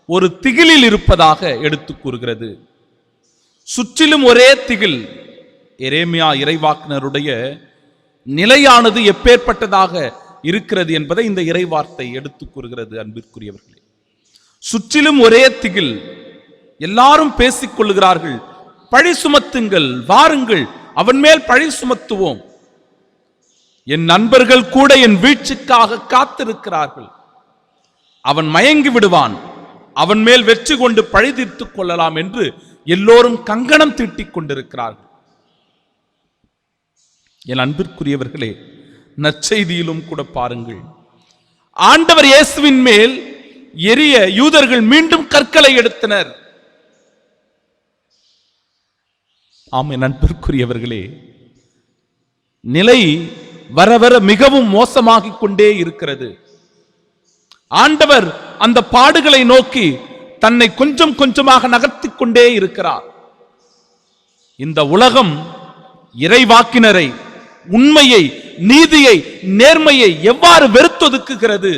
ஒரு திகிலில் இருப்பதாக எடுத்து கூறுகிறது. சுற்றிலும் ஒரே திகில். எரேமியா இறைவாக்கினருடைய நிலையானது எப்பேற்பட்டதாக இருக்கிறது என்பதை இந்த இறைவார்த்தை எடுத்து கூறுகிறது. அன்பிற்குரியவர்களே, சுற்றிலும் ஒரே திகில். எல்லாரும் பேசிக் கொள்ளுகிறார்கள், பழி சுமத்துங்கள், வாருங்கள், அவன் மேல் பழி சுமத்துவோம். என் நண்பர்கள் கூட என் வீழ்ச்சிக்காக காத்திருக்கிறார்கள். அவன் மயங்கி விடுவான், அவன் மேல் வெற்றி கொண்டு பழி தீர்த்துக் கொள்ளலாம் என்று எல்லோரும் கங்கணம் தீட்டிக் கொண்டிருக்கிறார்கள். என் அன்பிற்குரியவர்களே, நற்செய்தியிலும் கூட பாருங்கள், ஆண்டவர் இயேசுவின் மேல் எரிய யூதர்கள் மீண்டும் கற்களை எடுத்தனர். ஆம், என் அன்பிற்குரியவர்களே, நிலை வர வர மிகவும் மோசமாகிக் கொண்டே இருக்கிறது. ஆண்டவர் அந்த பாடுகளை நோக்கி தன்னை கொஞ்சம் கொஞ்சமாக நகர்த்திக் கொண்டே இருக்கிறார். இந்த உலகம் இறைவாக்கினரை, உண்மையை, நீதியை, நேர்மையை எவ்வாறு வெறுத்தொதுக்குகிறது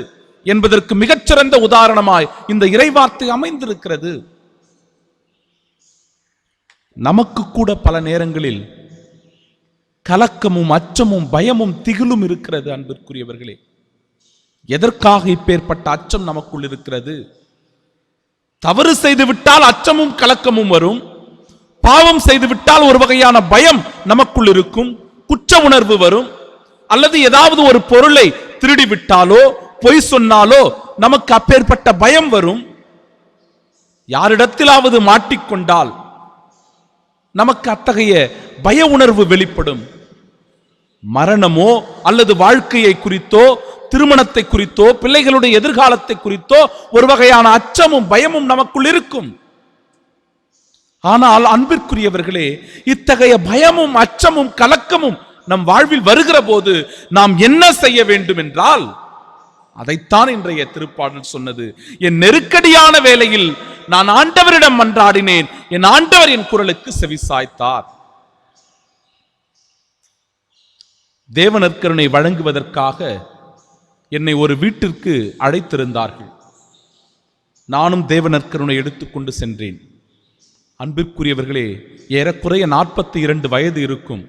என்பதற்கு மிகச்சிறந்த உதாரணமாய் இந்த இறைவார்த்தை அமைந்திருக்கிறது. நமக்கு கூட பல நேரங்களில் கலக்கமும் அச்சமும் பயமும் திகிலும் இருக்கிறது. அன்பிற்குரியவர்களே, எதற்காக இப்பேற்பட்ட அச்சம் நமக்குள் இருக்கிறது? தவறு செய்து விட்டால் அச்சமும் கலக்கமும் வரும். பாவம் செய்து விட்டால் ஒரு வகையான பயம் நமக்குள் இருக்கும், குற்ற உணர்வு வரும். அல்லது ஏதாவது ஒரு பொருளை திருடி விட்டாலோ பொய் சொன்னாலோ நமக்கு அப்பேற்பட்ட பயம் வரும். யாரிடத்திலாவது மாட்டிக்கொண்டால் நமக்கு அத்தகைய பய உணர்வு வெளிப்படும். மரணமோ அல்லது வாழ்க்கையை குறித்தோ, திருமணத்தை குறித்தோ, பிள்ளைகளுடைய எதிர்காலத்தை குறித்தோ ஒரு வகையான அச்சமும் பயமும் நமக்குள் இருக்கும். ஆனால் அன்பிற்குரியவர்களே, இத்தகைய பயமும் அச்சமும் கலக்கமும் நம் வாழ்வில் வருகிற போது நாம் என்ன செய்ய வேண்டும் என்றால், அதைத்தான் இன்றைய திருப்பாடல் சொன்னது. என் நெருக்கடியான வேளையில் நான் ஆண்டவரிடம் மன்றாடினேன், என் ஆண்டவர் என் குரலுக்கு செவிசாய்த்தார். தேவநற்கருணை வழங்குவதற்காக என்னை ஒரு வீட்டிற்கு அழைத்திருந்தார்கள். நானும் தேவநற்கருணை எடுத்துக்கொண்டு சென்றேன். அன்பிற்குரியவர்களே, ஏறக்குறைய 42 வயது இருக்கும்.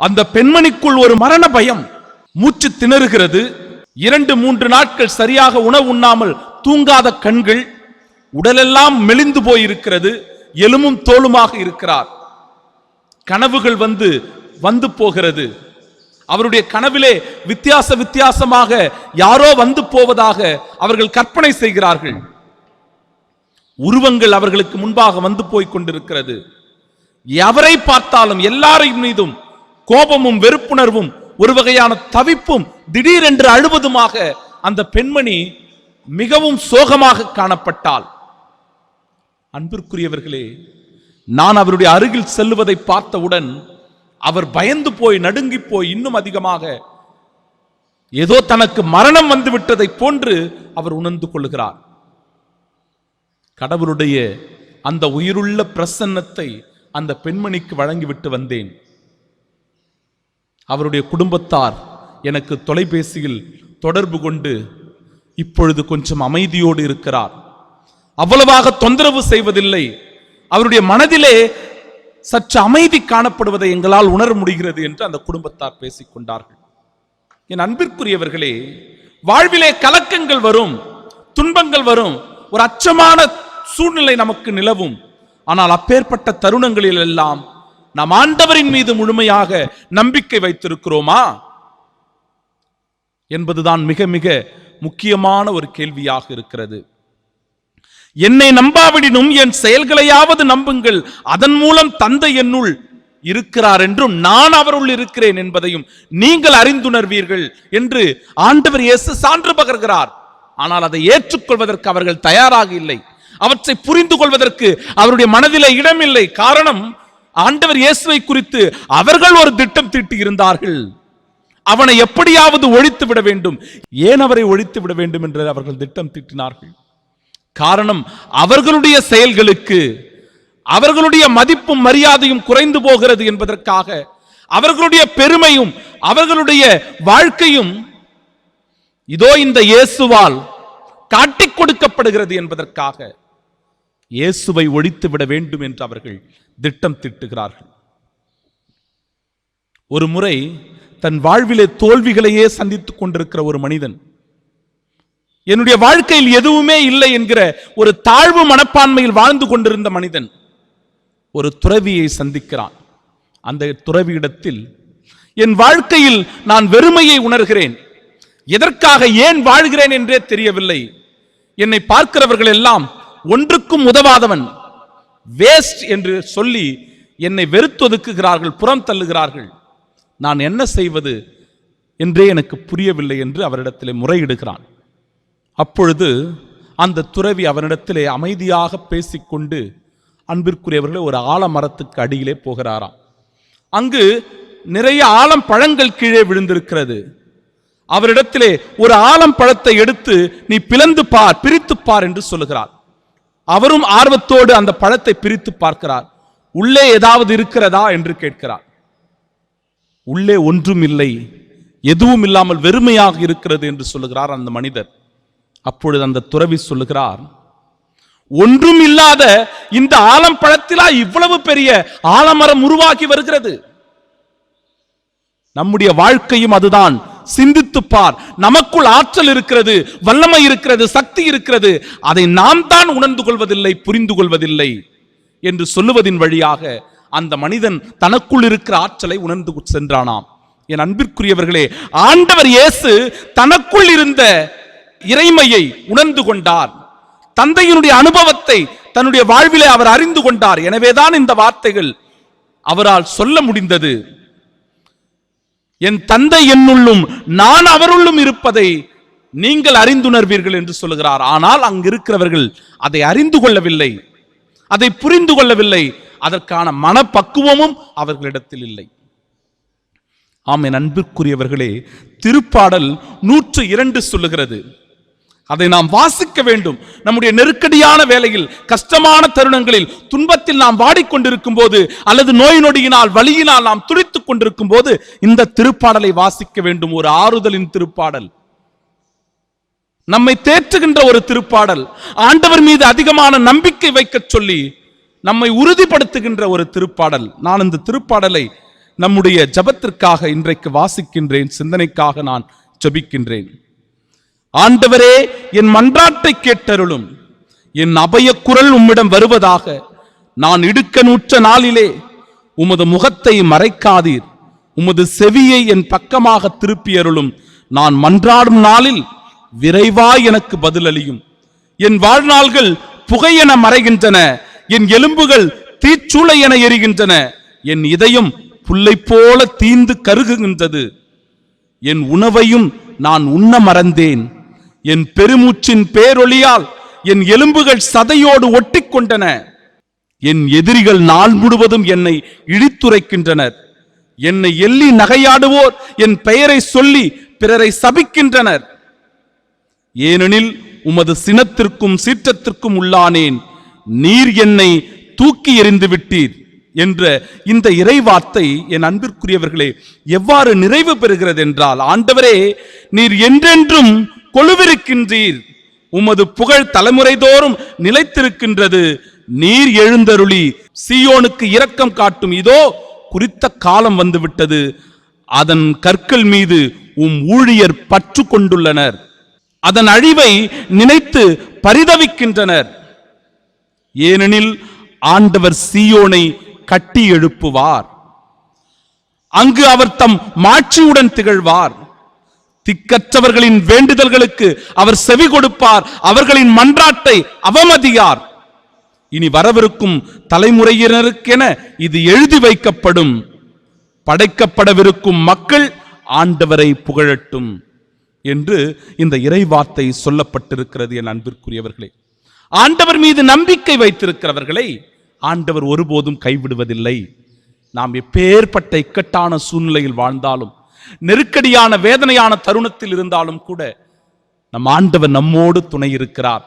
அந்த பெண்மணிக்குள் ஒரு மரண பயம், மூச்சு திணறுகிறது. 2-3 நாட்கள் சரியாக உணவு உண்ணாமல் தூங்காத கண்கள், உடலெல்லாம் மெலிந்து போயிருக்கிறது, எலும்பும் தோலுமாக இருக்கிறார். கனவுகள் வந்து போகிறது. அவருடைய கனவிலே வித்தியாசமாக யாரோ வந்து போவதாக அவர்கள் கற்பனை செய்கிறார்கள். உருவங்கள் அவர்களுக்கு முன்பாக வந்து போய் கொண்டிருக்கிறது. எவரை பார்த்தாலும் எல்லாரின் மீதும் கோபமும் வெறுப்புணர்வும் ஒரு வகையான தவிப்பும் திடீரென்று அழுவதுமாக அந்த பெண்மணி மிகவும் சோகமாக காணப்பட்டாள். அன்பிற்குரியவர்களே, நான் அவருடைய அருகில் செல்லுவதை பார்த்தவுடன் அவர் பயந்து போய் நடுங்கி போய் இன்னும் அதிகமாக ஏதோ தனக்கு மரணம் வந்து விட்டதை போன்று அவர் உணர்ந்து கொள்கிறார். கடவுளுடைய அந்த உயிருள்ள பிரசன்னத்தை அந்த பெண்மணிக்கு வழங்கிவிட்டு வந்தேன். அவருடைய குடும்பத்தார் எனக்கு தொலைபேசியில் தொடர்பு கொண்டு இப்பொழுது கொஞ்சம் அமைதியோடு இருக்கிறார், அவ்வளவாக தொந்தரவு செய்வதில்லை, அவருடைய மனதிலே சற்று அமைதி காணப்படுவதை எங்களால் உணர முடிகிறது என்று அந்த குடும்பத்தார் பேசிக் கொண்டார்கள். என் அன்பிற்குரியவர்களே, வாழ்விலே கலக்கங்கள் வரும், துன்பங்கள் வரும், ஒரு அச்சமான சூழ்நிலை நமக்கு நிலவும். ஆனால் அப்பேற்பட்ட தருணங்களில் எல்லாம் நாம் ஆண்டவரின் மீது முழுமையாக நம்பிக்கை வைத்திருக்கிறோமா என்பதுதான் மிக மிக முக்கியமான ஒரு கேள்வியாக இருக்கிறது. என்னை நம்பாவிடினும் என் செயல்களையாவது நம்புங்கள், அதன் மூலம் தந்தை என்னுள் இருக்கிறார் என்றும் நான் அவருள் இருக்கிறேன் என்பதையும் நீங்கள் அறிந்துணர்வீர்கள் என்று ஆண்டவர் இயேசு சான்று பகர்கிறார். ஆனால் அதை ஏற்றுக்கொள்வதற்கு அவர்கள் தயாராக இல்லை. அவற்றை புரிந்து கொள்வதற்கு அவருடைய மனதிலே இடமில்லை. காரணம், ஆண்டவர் இயேசுவை குறித்து அவர்கள் ஒரு திட்டம் தீட்டி இருந்தார்கள். அவனை எப்படியாவது ஒழித்து விட வேண்டும். ஏன் அவரை ஒழித்து விட வேண்டும் என்று அவர்கள் திட்டம் தீட்டினார்கள். காரணம், அவர்களுடைய செயல்களுக்கு அவர்களுடைய மதிப்பும் மரியாதையும் குறைந்து போகிறது என்பதற்காக, அவர்களுடைய பெருமையும் அவர்களுடைய வாழ்க்கையும் இதோ இந்த இயேசுவால் காட்டிக் கொடுக்கப்படுகிறது என்பதற்காக இயேசுவை ஒழித்து விட வேண்டும் என்று அவர்கள் திட்டம் தீட்டுகிறார்கள். ஒரு முறை தன் வாழ்விலே தோல்விகளையே சந்தித்துக் கொண்டிருக்கிற ஒரு மனிதன், என்னுடைய வாழ்க்கையில் எதுவுமே இல்லை என்கிற ஒரு தாழ்வு மனப்பான்மையில் வாழ்ந்து கொண்டிருந்த மனிதன் ஒரு துறவியை சந்திக்கிறான். அந்த துறவியிடத்தில், என் வாழ்க்கையில் நான் வெறுமையை உணர்கிறேன், எதற்காக ஏன் வாழ்கிறேன் என்றே தெரியவில்லை, என்னை பார்க்கிறவர்கள் எல்லாம் ஒன்றுக்கும் உதவாதவன், வேஸ்ட் என்று சொல்லி என்னை வெறுத்தொதுக்குகிறார்கள், புறம் தள்ளுகிறார்கள், நான் என்ன செய்வது என்றே எனக்கு புரியவில்லை என்று அவரிடத்திலே முறையிடுகிறான். அப்பொழுது அந்த துறவி அவனிடத்திலே அமைதியாக பேசிக்கொண்டு, அன்பிற்குரியவர்களே, ஒரு ஆலமரத்துக்கு அடியிலே போகிறாராம். அங்கு நிறைய ஆலம் பழங்கள் கீழே விழுந்திருக்கிறது. அவரிடத்திலே ஒரு ஆலம் பழத்தை எடுத்து நீ பிளந்து பார், பிரித்து பார் என்று சொல்லுகிறார். அவரும் ஆர்வத்தோடு அந்த பழத்தை பிரித்து பார்க்கிறார். உள்ளே ஏதாவது இருக்கிறதா என்று கேட்கிறார். உள்ளே ஒன்றும் இல்லை, எதுவும் இல்லாமல் வெறுமையாக இருக்கிறது என்று சொல்லுகிறார் அந்த மனிதர். அப்பொழுது அந்த துறவி சொல்லுகிறார், ஒன்றும் இல்லாத இந்த ஆலம் பழத்திலா இவ்வளவு பெரிய ஆலமரம் உருவாகி வருகிறது? நம்முடைய வாழ்க்கையும் அதுதான். சிந்தித்து பார், நமக்குள் ஆற்றல் இருக்கிறது, வல்லமை இருக்கிறது, சக்தி இருக்கிறது, அதை நாம் தான் உணர்ந்து கொள்வதில்லை, புரிந்து கொள்வதில்லை என்று சொல்லுவதின் வழியாக அந்த மனிதன் தனக்குள் இருக்கிற ஆற்றலை உணர்ந்து சென்றானாம். என் அன்பிற்குரியவர்களே, ஆண்டவர் இயேசு தனக்குள் இருந்த இறைமையை உணர்ந்து கொண்டார். தந்தையினுடைய அனுபவத்தை தன்னுடைய வாழ்விலே அவர் அறிந்து கொண்டார். எனவேதான் இந்த வார்த்தைகள் அவரால் சொல்ல முடிந்தது. என் தந்தை என்னுள்ளும் நான் அவருள்ளும் இருப்பதை நீங்கள் அறிந்துணர்வீர்கள் என்று சொல்லுகிறார். ஆனால் அங்கு இருக்கிறவர்கள் அதை அறிந்து கொள்ளவில்லை, அதை புரிந்து கொள்ளவில்லை, அதற்கான மனப்பக்குவமும் அவர்களிடத்தில் இல்லை. ஆம், என் அன்பிற்குரியவர்களே, திருப்பாடல் 102 சொல்லுகிறது. அதை நாம் வாசிக்க வேண்டும். நம்முடைய நெருக்கடியான வேளையில், கஷ்டமான தருணங்களில், துன்பத்தில் நாம் வாடிக்கொண்டிருக்கும் போது, அல்லது நோய் நொடியினால் வலியினால் நாம் துடித்துக் கொண்டிருக்கும் போது இந்த திருப்பாடலை வாசிக்க வேண்டும். ஒரு ஆறுதலின் திருப்பாடல், நம்மை தேற்றுகின்ற ஒரு திருப்பாடல், ஆண்டவர் மீது அதிகமான நம்பிக்கை வைக்க சொல்லி நம்மை உறுதிப்படுத்துகின்ற ஒரு திருப்பாடல். நான் இந்த திருப்பாடலை நம்முடைய ஜபத்திற்காக இன்றைக்கு வாசிக்கின்றேன், சிந்தனைக்காக நான் ஜபிக்கின்றேன். ஆண்டவரே, என் மன்றாட்டை கேட்டருளும், என் அபய குரல் உம்மிடம் வருவதாக. நான் இடுக்கணுற்ற நாளிலே உமது முகத்தை மறைக்காதீர், உமது செவியை என் பக்கமாக திருப்பியருளும். நான் மன்றாடும் நாளில் விரைவாய் எனக்கு பதிலளியும். என் வாழ்நாள்கள் புகையென மறைகின்றன, என் எலும்புகள் தீச்சூளை என எரிகின்றன, என் இதயம் புல்லை போல தீந்து கருகுகின்றது. என் உணவையும் நான் உண்ண மறந்தேன், என் பெருமூச்சின் பேரொளியால் என் எலும்புகள் சதையோடு ஒட்டி கொண்டன. என் எதிரிகள் நாள் முழுவதும் என்னை இழித்துரைக்கின்றனர். என்னை எள்ளி நகையாடுவோர் என் பெயரை சொல்லி பிறரை சபிக்கின்றனர். ஏனெனில் உமது சினத்திற்கும் சீற்றத்திற்கும் உள்ளானேன், நீர் என்னை தூக்கி எறிந்து விட்டீர் என்ற இந்த இறைவார்த்தை என் அன்பிற்குரியவர்களே எவ்வாறு நிறைவு பெறுகிறது என்றால், ஆண்டவரே, நீர் என்றென்றும் கொலுவிருக்கின்றீர், உமது புகழ் தலைமுறை தோறும் நிலைத்திருக்கின்றது. நீர் எழுந்தருளி சீயோனுக்கு இரக்கம் காட்டும். இதோ குறித்த காலம் வந்துவிட்டது, அதன் கற்கள் மீது ஊழியர் பற்று கொண்டுள்ளனர், அதன் அழிவை நினைத்து பரிதவிக்கின்றனர். ஏனெனில் ஆண்டவர் சீயோனை கட்டி எழுப்புவார், அங்கு அவர் தம் மாட்சியுடன் திகழ்வார். திக்கற்றவர்களின் வேண்டுதல்களுக்கு அவர் செவி கொடுப்பார், அவர்களின் மன்றாட்டை அவமதியார். இனி வரவிருக்கும் தலைமுறையினருக்கென இது எழுதி வைக்கப்படும். படைக்கப்படவிருக்கும் மக்கள் ஆண்டவரை புகழட்டும் என்று இந்த இறைவார்த்தை சொல்லப்பட்டிருக்கிறது. என் அன்பிற்குரியவர்களே, ஆண்டவர் மீது நம்பிக்கை வைத்திருக்கிறவர்களை ஆண்டவர் ஒருபோதும் கைவிடுவதில்லை. நாம் எப்பேற்பட்ட இக்கட்டான சூழ்நிலையில் வாழ்ந்தாலும், நெருக்கடியான வேதனையான தருணத்தில் இருந்தாலும் கூட நம் ஆண்டவர் நம்மோடு துணை இருக்கிறார்,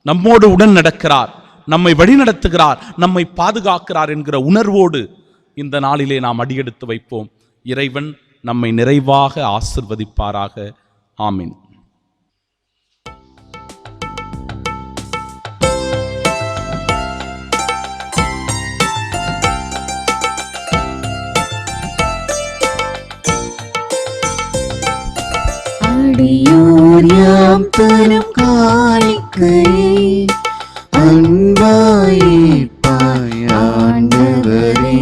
நம்மோடு உடன் நடக்கிறார், நம்மை வழிநடத்துகிறார், நம்மை பாதுகாக்கிறார் என்கிற உணர்வோடு இந்த நாளிலே நாம் அடியெடுத்து வைப்போம். இறைவன் நம்மை நிறைவாக ஆசிர்வதிப்பாராக. ஆமீன். அடியோர் யாம் தரும் காணிக்கையை அன்பாயிப்பாய் ஆண்டவரே.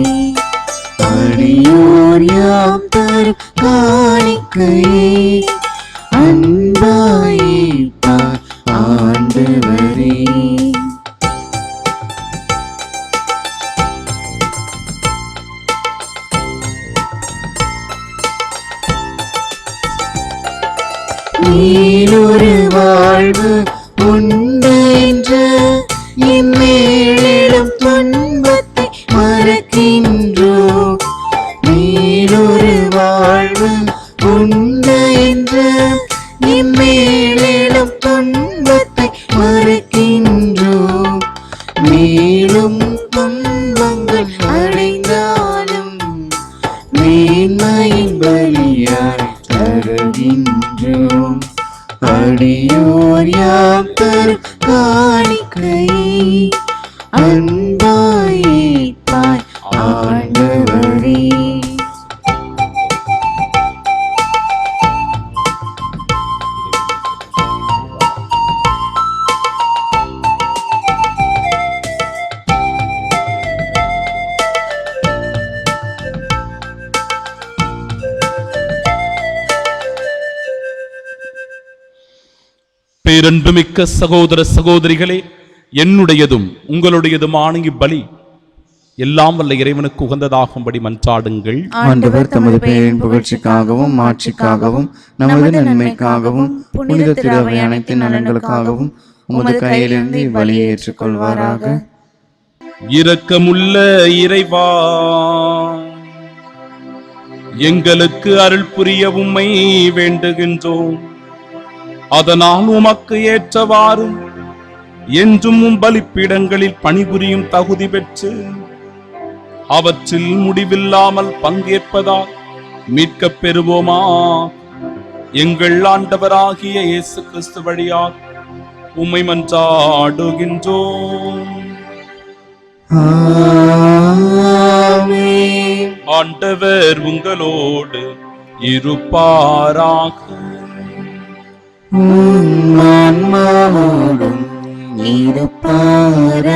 அடியோர் யாம் தரும் காணிக்கையை அன்பாயிப்பாய் ஆண்டவரே. நீனொரு வாழ்வு உண்டு என்று இம்மேலும் துன்பத்தை மறக்கின்றோம். நீனொரு வாழ்வு உண்டு என்று இம்மேலும் துன்பத்தை மறக்கின்றோம். மேலும் துன்பங்கள் அடைந்தாலும் மேன்மையின் பலியாய் தருகின்றோம். அடியோர் யாம் தரும் காணிக்கையை அன்பாயிப்பாய் ஆண்டவரே. பேரன்புமிக்க சகோதர சகோதரிகளே, என்னுடையதும் உங்களுடையதுமான இப்பலி எல்லாம் வல்ல இறைவனுக்கு உகந்ததாகும்படி மன்றாடுங்கள். ஆண்டவர் தமது பெயரின் புகழ்ச்சிக்காகவும் மாட்சிக்காகவும் நமது நன்மைக்காகவும் புனித திரு அனைத்து நலன்களுக்காகவும் உமது கையிலிருந்து இவ்வழியை ஏற்றுக்கொள்வாராக. இரக்கமுள்ள இறைவா, எங்களுக்கு அருள் புரிய உம்மை வேண்டுகின்றோம். அதனால் உமக்கு ஏற்றவாறு என்றும் உம் பலிப்பீடங்களில் பணிபுரியும் தகுதி பெற்று அவற்றில் முடிவில்லாமல் பங்கேற்பதால் மீட்கப் பெறுவோமா. எங்கள் ஆண்டவராகிய இயேசு கிறிஸ்து வழியாக உம்மை மன்றாடுகின்றோம். ஆமென். ஆண்டவர் உங்களோடு இருப்பாராக. உம் ஆன்மாவோடும் இருப்பாராக.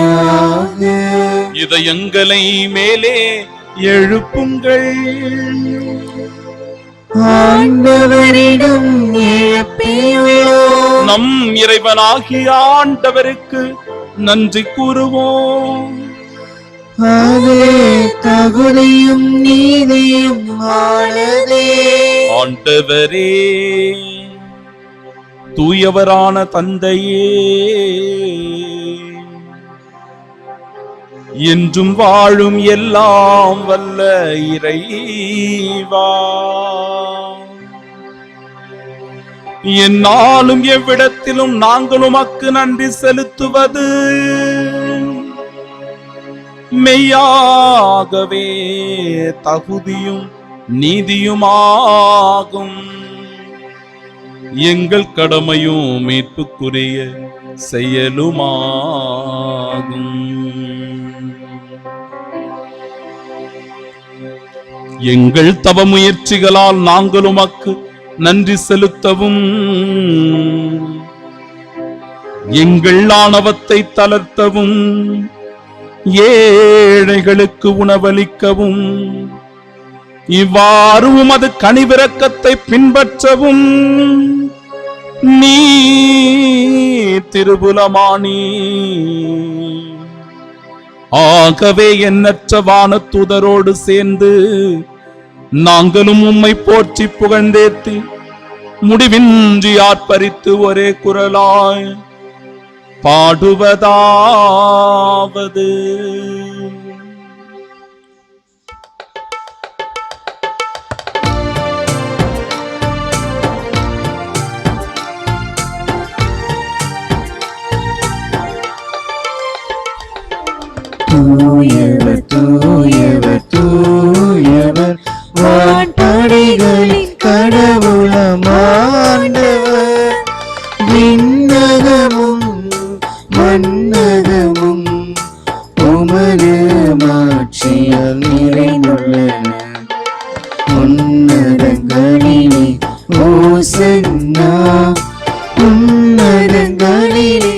இதயங்களை மேலே எழுப்புங்கள். ஆண்டவரிடம் எழுப்பியுள்ளோம். நம் இறைவனாகிய ஆண்டவருக்கு நன்றி கூறுவோம். அது தகுதியும் நீதியும் ஆனதே. ஆண்டவரே, தூயவரான தந்தையே, என்றும் வாழும் எல்லாம் வல்ல இறைவா, என்னாலும் எவ்விடத்திலும் நாங்கள் உமக்கு நன்றி செலுத்துவது மெய்யாகவே தகுதியும் நீதியுமாகும். எங்கள் கடமையும் மீட்புக்குரிய செயலுமாகும். எங்கள் தவ முயற்சிகளால் நாங்கள் உமக்கு நன்றி செலுத்தவும், எங்கள் ஆணவத்தை தளர்த்தவும், ஏழைகளுக்கு உணவளிக்கவும், இவ்வாறு உமது கனிவிரக்கத்தை பின்பற்றவும் நீ திருபுலமானி. ஆகவே எண்ணற்ற வானதூதரோடு சேர்ந்து நாங்களும் உம்மை போற்றி புகழ்ந்தேத்தி முடிவின்றி ஆர்ப்பரித்து ஒரே குரலாய் பாடுவதாவது: ஆவியால் நிறைந்துள்ளன. உன்னதங்களிலே ஓசன்னா, உன்னதங்களிலே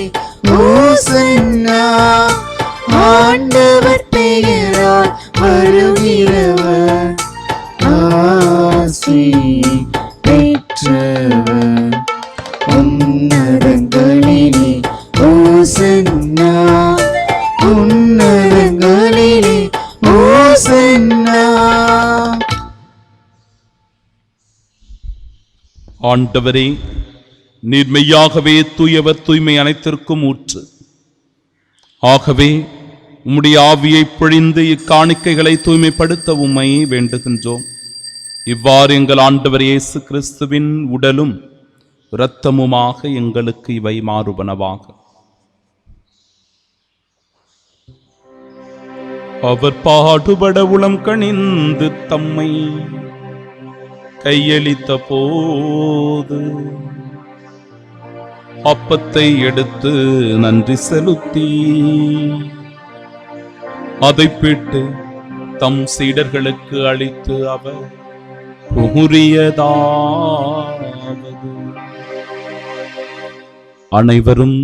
ஓசன்னா. ஆண்டவர் பெயரால் வருகிறவர் ஆசி பெற்றவர். உன்னதங்களிலே ஓசன்னா, உன்னதங்களிலே ஓசன்னா. ஆண்டவரே, நீர் மெய்யாகவே தூயவர், தூய்மை அனைத்திற்கும் ஊற்று. ஆகவே உம்முடைய ஆவியை பொழிந்து இக்காணிக்கைகளை தூய்மைப்படுத்த உம்மை வேண்டுகின்றோம். இவ்வாறு எங்கள் ஆண்டவர் இயேசு கிறிஸ்துவின் உடலும் இரத்தமுமாக எங்களுக்கு இவை மாறுபனவாக. அவர் பாடுபட உளம் கனிந்து தம்மை கையளித்த போது அப்பத்தை எடுத்து நன்றி செலுத்தி அதை பிட்டு தம் சீடர்களுக்கு அளித்து அவர் கூறியதாவது: அனைவரும்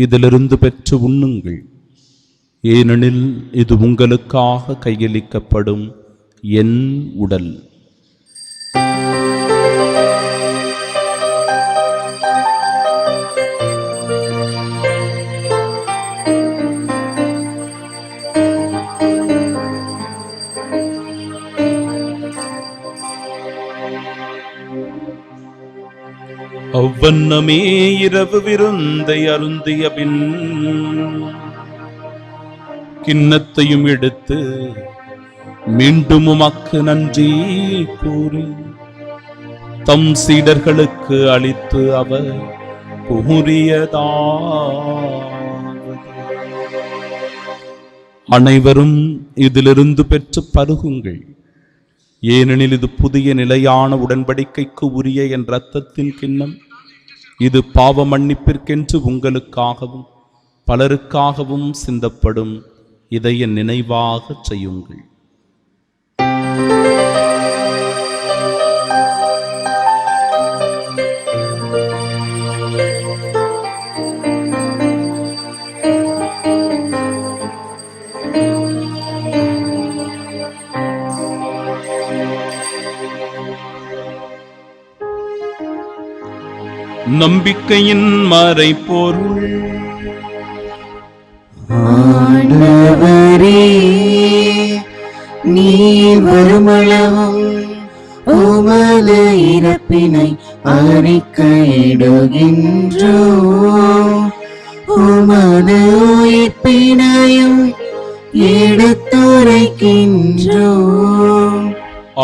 இதிலிருந்து பெற்று உண்ணுங்கள், ஏனெனில் இது உங்களுக்காக கையளிக்கப்படும் என் உடல். அவ்வண்ணமே இரவு விருந்தை அருந்திய பின் கிண்ணத்தையும் எடுத்து மீண்டும் உமக்கு நன்றி கூறி தம் சீடர்களுக்கு அளித்து அவர் கூறியதாவது: அனைவரும் இதிலிருந்து பெற்று பருகுங்கள், ஏனெனில் இது புதிய நிலையான உடன்படிக்கைக்கு உரிய என் இரத்தத்தின் கிண்ணம். இது பாவ மன்னிப்பிற்கென்று உங்களுக்காகவும் பலருக்காகவும் சிந்தப்படும். இதை என் நினைவாக செய்யுங்கள். நம்பிக்கையின் மறைபொருள். ஆண்டவரே, நீர் வருமளவும் உமது இறப்பினை அறிக்கையிடுகின்றோம், உமது உயிர்ப்பினையும் எடுத்துரைக்கின்றோம்.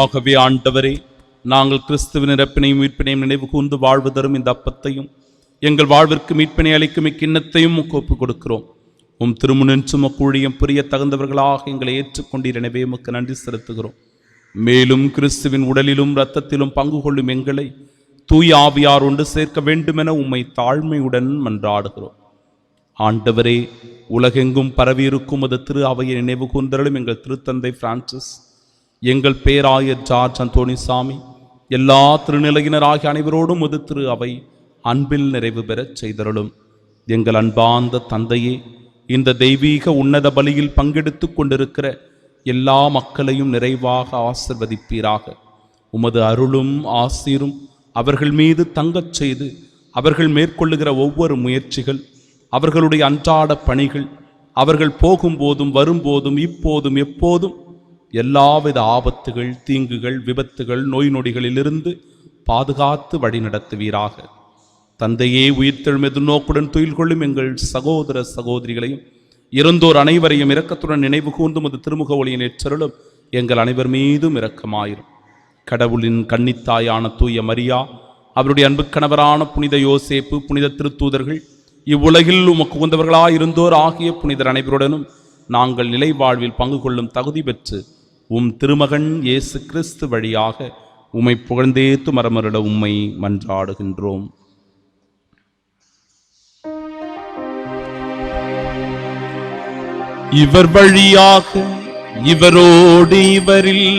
ஆகவே ஆண்டவரே, நாங்கள் கிறிஸ்துவின் இறப்பினையும் மீட்பினையும் நினைவு கூர்ந்து வாழ்வு தரும் இந்த அப்பத்தையும் எங்கள் வாழ்விற்கு மீட்பினை அளிக்கும் இக்கிண்ணத்தையும் ஒப்புக் கொடுக்கிறோம். உம் திருமுனின்றும் கூழியம் புரிய தகுந்தவர்களாக எங்களை ஏற்றுக்கொண்டீர். எனவே உமக்கு நன்றி செலுத்துகிறோம். மேலும் கிறிஸ்துவின் உடலிலும் இரத்தத்திலும் பங்கு கொள்ளும் எங்களை தூய ஆவியார் ஒன்று சேர்க்க வேண்டுமென உம்மை தாழ்மையுடன் மன்றாடுகிறோம். ஆண்டவரே, உலகெங்கும் பரவியிருக்கும் அது திரு அவையை நினைவு கூர்ந்தருளும் எங்கள் திருத்தந்தை பிரான்சிஸ், எங்கள் பேராயர் ஜார்ஜ் அந்தோணிசாமி, எல்லா திருநிலையினராகிய அனைவரோடும் அது திரு அவை அன்பில் நிறைவு பெறச் செய்தருளும். எங்கள் அன்பார்ந்த தந்தையே, இந்த தெய்வீக உன்னத பலியில் பங்கெடுத்து கொண்டிருக்கிற எல்லா மக்களையும் நிறைவாக ஆசிர்வதிப்பீராக. உமது அருளும் ஆசீரும் அவர்கள் மீது தங்கச் செய்து அவர்கள் மேற்கொள்ளுகிற ஒவ்வொரு முயற்சிகள், அவர்களுடைய அன்றாட பணிகள், அவர்கள் போகும்போதும் வரும்போதும் இப்போதும் எப்போதும் எல்லாவித ஆபத்துகள், தீங்குகள், விபத்துகள், நோய் நொடிகளிலிருந்து பாதுகாத்து வழிநடத்துவீராக. தந்தையே, உயிர்த்தெழும் எதிர்நோக்குடன் துயில் கொள்ளும் எங்கள் சகோதர சகோதரிகளையும் இறந்தோர் அனைவரையும் இரக்கத்துடன் நினைவு கூர்ந்தும் அது திருமுக ஒளியின் ஏற்றருளும் எங்கள் அனைவர் மீதும் இரக்கமாயிரும். கடவுளின் கன்னித்தாயான தூய மரியா, அவருடைய அன்பு கணவரான புனித யோசேப்பு, புனித திருத்தூதர்கள், இவ்வுலகில் உமக்கு உகந்தவர்களாய் இருந்தோர் ஆகிய புனிதர் அனைவருடனும் நாங்கள் நிலை வாழ்வில் பங்கு கொள்ளும் தகுதி பெற்று உம் திருமகன் இயேசு கிறிஸ்து வழியாக உம்மை புகழ்ந்தேத்து மரமருட உம்மை மன்றாடுகின்றோம். இவர் வழியாக இவரோடு இவரில்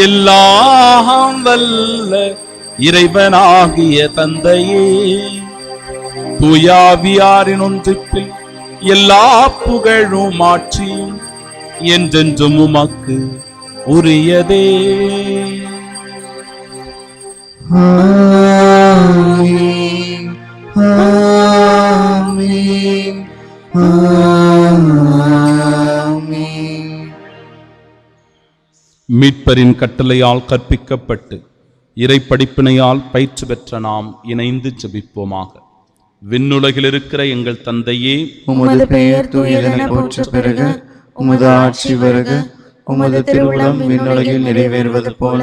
எல்லாம் வல்ல இறைவனாகிய தந்தையே, தூயாவியாரின் ஒன்றிப்பில் எல்லா புகழும் ஆட்சியும் என்றென்றும் உமக்கு உரியதே. ஆமென். ஆமென். ஆமென். மீட்பரின் கட்டளையால் கற்பிக்கப்பட்டு இறை படிப்பினையால் பயிற்சி பெற்ற நாம் இணைந்து ஜெபிப்போமாக. விண்ணுலகில் இருக்கிற எங்கள் தந்தையே, உமது பெயர் தூயதென போற்ற பெருக, உமது ஆட்சி வருக, உமது திருவுளம் விண்ணுலகில் நிறைவேறுவது போல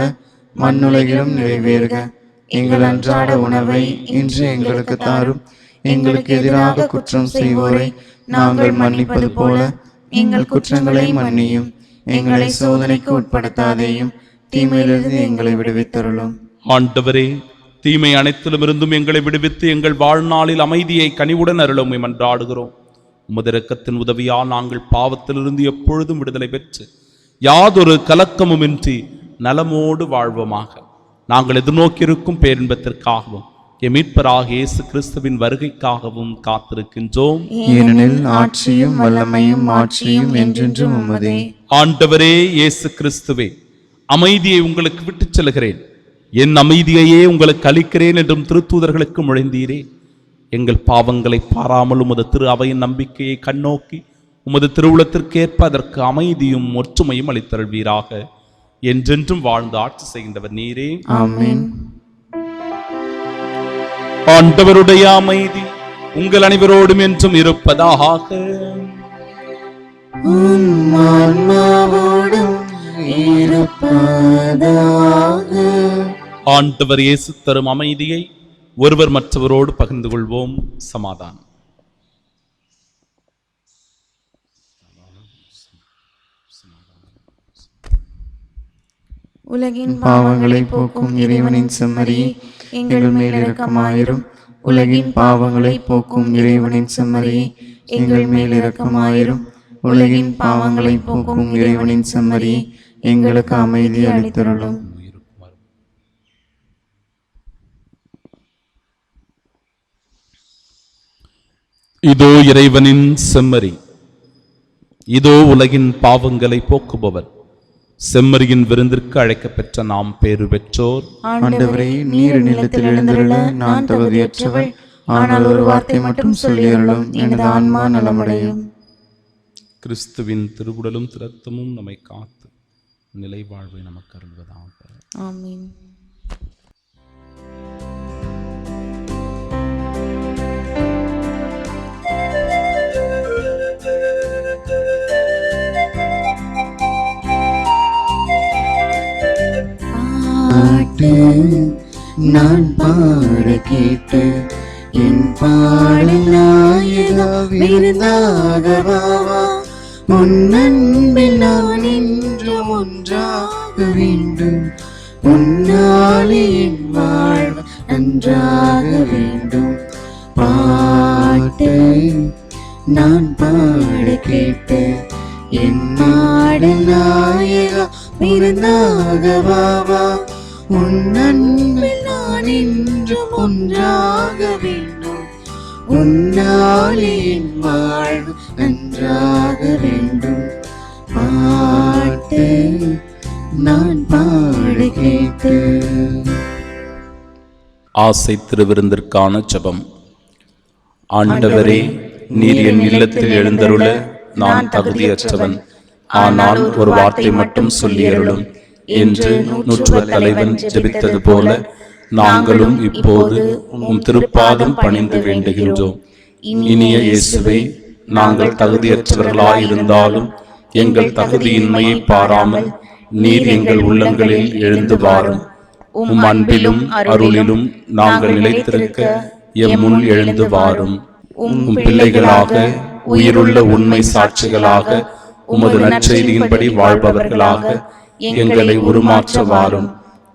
மண்ணுலகிலும் நிறைவேறுக. எங்கள் அன்றாட உணவை இன்று எங்களுக்கு தாரும். எங்களுக்கு எதிராக குற்றம் செய்வோரை நாங்கள் மன்னிப்பது போல எங்கள் குற்றங்களை மன்னியும். எங்களை சோதனைக்கு உட்படுத்தாதேயும், தீமையிலிருந்து எங்களை விடுவித்தருளும். ஆண்டவரே, தீமை அனைத்திலும் இருந்தும் எங்களை விடுவித்து எங்கள் வாழ்நாளில் அமைதியை கனிவுடன் அருளும் மன்றாடுகிறோம். உமது இரக்கத்தின் உதவியால் நாங்கள் பாவத்திலிருந்து எப்பொழுதும் விடுதலை பெற்று யாதொரு கலக்கமுமின்றி நலமோடு வாழ்வோமாக. நாங்கள் எதிர்நோக்கியிருக்கும் பேரின்பத்திற்காகவும் எம் மீட்பராகிய இயேசு கிறிஸ்துவின் வருகைக்காகவும் காத்திருக்கின்றோம். ஏனெனில் ஆட்சியும் வல்லமையும் மாட்சியும் என்றென்றும் உமதே. ஆண்டவரே இயேசு கிறிஸ்துவே, அமைதியை உங்களுக்கு விட்டுச் செல்கிறேன், என் அமைதியையே உங்களுக்கு அளிக்கிறேன் என்றும் திருத்தூதர்களுக்கு முழைந்தீரே. எங்கள் பாவங்களை பாராமல் உமது திரு அவையின் நம்பிக்கையை கண்ணோக்கி உமது திருவுளத்திற்கேற்ப அதற்கு அமைதியும் ஒற்றுமையும் அளித்தருள்வீராக. என்றென்றும் வாழ்ந்து ஆட்சி செய்கின்றவர் நீரே. ஆமென். ஆண்டவருடைய அமைதி உங்கள் அனைவரோடும் என்றும் இருப்பதாக. உம் ஆன்மாவோடும் இருப்பதாக. ஆண்டவர் இயேசு தரும் அமைதியை ஒருவர் மற்றவரோடு பகிர்ந்து கொள்வோம். சமாதானம். உலகின் பாவங்களை போக்கும் இறைவனின் செம்மறியே, எங்கள் மேல் இரக்கமாயிரும். உலகின் பாவங்களை போக்கும் இறைவனின் செம்மறியே, எங்கள் மேல் இரக்கமாயிரும். உலகின் பாவங்களை போக்கும் இறைவனின் செம்மறியே, எங்களுக்கு அமைதி அளித்தருளும். இதோ இறைவனின் செம்மறி, இதோ உலகின் பாவங்களை போக்குபவர். செம்மறியின் விருந்திற்கு அழைக்கப்பெற்ற நாம் பேறு பெற்றோர். ஆண்டவரே, நீர் நிலத்தில் எழுந்தருள நான் தகுதியற்றவள். ஆனால் ஒரு வார்த்தை மட்டும் சொல்லியருளும், எனது ஆன்மா நலமடையும். கிறிஸ்துவின் திருவுடலும் இரத்தமும் நம்மை காத்து நிலை வாழ்வை நமக்கு அருள்வதாக. ஆமென். பாட்டு நான் பாட கேட்டு என் பாடல் நாயகா விருந்தாகவா. முன்னன்பில் நான் என்றும் ஒன்றாக வேண்டும். உன்னாலே என் வாழ்வு நன்றாக வேண்டும். பாட்டு நான் பாட கேட்டு என் பாடல் நாயகா விருந்தாகவா. உன்னன்பில் நான் என்றும் ஒன்றாக வேண்டும். உன்னாலே என் வாழ்வு நன்றாக வேண்டும். பாட்டு நான் பாட கேட்டு. ஆசை திருவிருந்திற்கான ஜெபம். ஆண்டவரே, நீர் என் இல்லத்தில் எழுந்தருள நான் தகுதியற்றவன். ஆனால் ஒரு வார்த்தை மட்டும் சொல்லியருளும் என்று நூற்றுவ தலைவன் ஜெபித்தது போல நாங்களும் இப்போது உம் திருப்பாதம் பணிந்து வேண்டுகின்றோம். இனிய இயேசுவே, நாங்கள் தகுதியற்றவர்களாயிருந்தாலும் எங்கள் தகுதியின்மையை பாராமல் நீர் எங்கள் உள்ளங்களில் எழுந்து வாரும். உம் அன்பிலும் அருளிலும் நாங்கள் நிலைத்திருக்க எம் முன் எழுந்து வாரும். உம் பிள்ளைகளாக, உயிருள்ள உண்மை சாட்சிகளாக, உமது நற்செய்தியின்படி வாழ்பவர்களாக எங்களை உருமாற்ற வாரும்.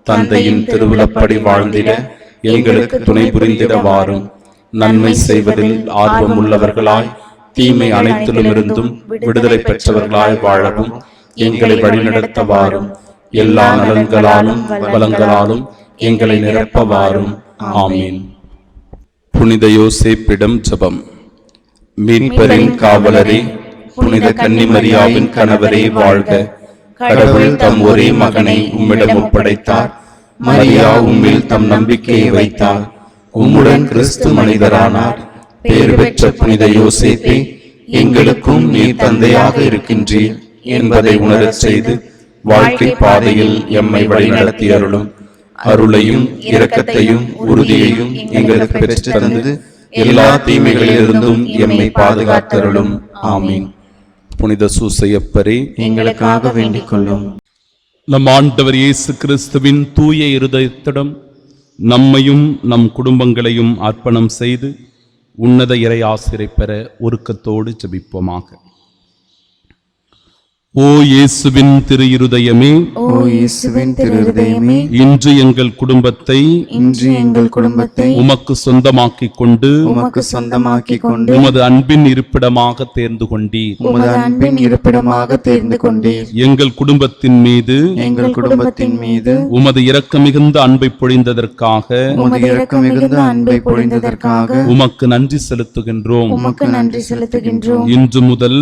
தந்தையின் திருவுளப்படி வாழ்ந்திட எங்களுக்கு துணை புரிந்திட வாரும். நன்மை செய்வதில் ஆர்வமுள்ளவர்களாய் தீமை அனைத்திலுமிருந்தும் விடுதலை பெற்றவர்களாய் வாழவும் எங்களை வழிநடத்த வாரும். எல்லா நலன்களாலும் வளங்களாலும் எங்களை நிரப்ப வாரும். ஆமீன். புனித யோசேப்பிடம் ஜெபம். மீட்பரின் காவலரே, புனித கன்னிமரியாவின் கணவரே வாழ்க. கடவுள் தம் ஒரே மகனை உம்மிடம் ஒப்படைத்தார். மரியா உம்மில் தம் நம்பிக்கையை வைத்தார். உம்முடன் கிறிஸ்து மனிதரானார். பேறு பெற்ற புனித யோசேப்பே, எங்களுக்கும் நீர் தந்தையாக இருக்கின்றீர் என்பதை உணரச் செய்து வாழ்க்கை பாதையில் எம்மை வழிநடத்தி அருளும். அருளையும் இரக்கத்தையும் உறுதியையும் எங்களுக்கு பெற்று தந்து எல்லா தீமைகளிலிருந்தும் எம்மை பாதுகாத்தருளும். ஆமீன். புனித சூசையப்பரே, எங்களுக்காக வேண்டிக் கொள்ளும். நம் ஆண்டவர் இயேசு கிறிஸ்துவின் தூய இருதயத்திடம் நம்மையும் நம் குடும்பங்களையும் அர்ப்பணம் செய்து உன்னத இறை ஆசிரை பெற ஒருக்கத்தோடு ஜெபிப்போமாக. ஓ இயேசுவின் திரு இருதயமே, ஓ இயேசுவின் திரு இருதயமே, இன்று எங்கள் குடும்பத்தை உமக்கு சொந்தமாக்கிக் கொண்டு உமது அன்பின் இருப்பிடமாக தேர்ந்து கொண்டீர். எங்கள் குடும்பத்தின் மீது உமது இரக்கம் மிகுந்த அன்பை பொழிந்ததற்காக உமக்கு நன்றி செலுத்துகின்றோம். இன்று முதல்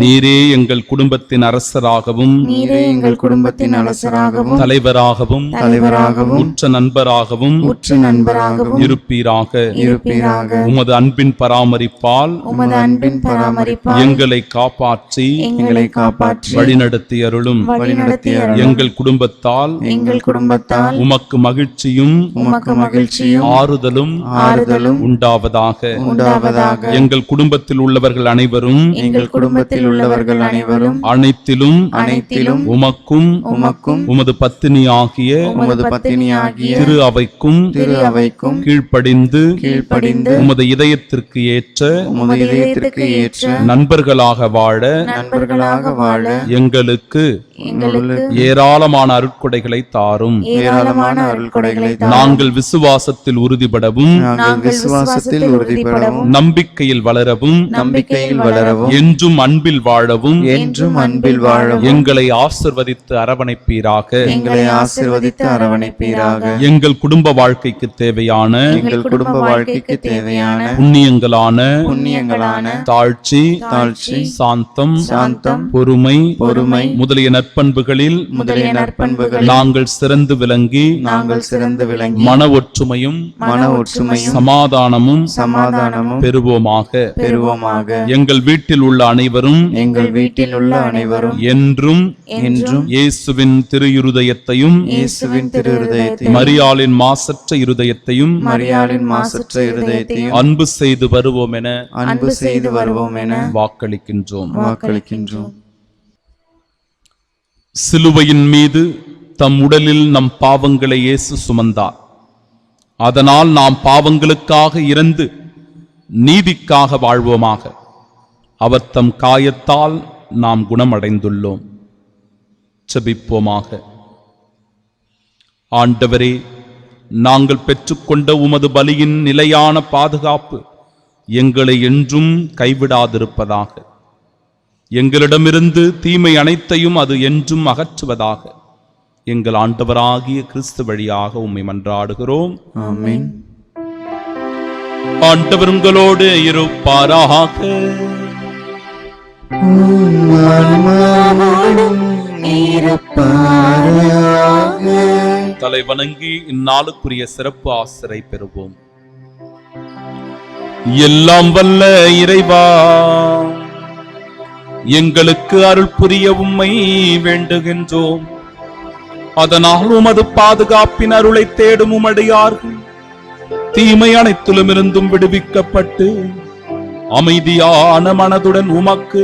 நீரே எங்கள் குடும்பத்தின் அரசராகவும் தலைவராகவும் உற்ற நண்பராகவும் இருப்பீராக. உமது அன்பின் பராமரிப்பால் எங்களை காப்பாற்றி வழிநடத்தி அருளும். எங்கள் குடும்பத்தால் உமக்கு மகிழ்ச்சியும் ஆறுதலும் உண்டாவதாக. எங்கள் குடும்பத்தில் உள்ளவர்கள் அனைவரும் அனைத்திலும் உமக்கும் உமது பத்தினியாகிய திரு அவைக்கும் கீழ்ப்படிந்து உமது இதயத்திற்கு ஏற்ற நண்பர்களாக வாழ எங்களுக்கு ஏராளமான அருட்கொடைகளை தாரும். நாங்கள் விசுவாசத்தில் உறுதிபடவும் நம்பிக்கையில் வளரவும் என்றும் அன்பில் வாழவும் எங்களை ஆசிர்வதித்து அரவணைப்பீராக. எங்கள் குடும்ப வாழ்க்கைக்கு தேவையான புண்ணியங்களான தாழ்ச்சி, சாந்தம், பொறுமை முதலிய நற்பண்புகளில் நாங்கள் சிறந்து விளங்கி மன ஒற்றுமையும் சமாதானமும் பெறுவோமாக. எங்கள் வீட்டில் உள்ள அனைவரும் என்றும் இயேசுவின் திரு இருதயத்தையும் மரியாளின் மாசற்ற இருதயத்தையும் அன்பு செய்து வருவோம் என வாக்களிக்கின்றோம். சிலுவையின் மீது தம் உடலில் நம் பாவங்களை இயேசு சுமந்தார். அதனால் நாம் பாவங்களுக்காக இறந்து நீதிக்காக வாழ்வோமாக. அவர் தம் காயத்தால் நாம் குணமடைந்துள்ளோம். செபிப்போமாக. ஆண்டவரே, நாங்கள் பெற்றுக்கொண்ட உமது பலியின் நிலையான பாதுகாப்பு எங்களை என்றும் கைவிடாதிருப்பதாக. எங்களிடமிருந்து தீமை அனைத்தையும் அது என்றும் அகற்றுவதாக. எங்கள் ஆண்டவராகிய கிறிஸ்து வழியாக உம்மை மன்றாடுகிறோம். ஆமென். ஆண்டவர் உங்களோடு இருப்பாராக. தலை வணங்கி இந்நாளுக்குரிய சிறப்பு ஆசிரை பெறுவோம். எல்லாம் வல்ல இறைவா, எங்களுக்கு அருள் புரிய உம்மை வேண்டுகின்றோம். அதனால் உமது பாதுகாப்பின் அருளை தேடும் உமடியார்கள் தீமை அனைத்திலும் இருந்தும் விடுவிக்கப்பட்டு அமைதியான மனதுடன் உமக்கு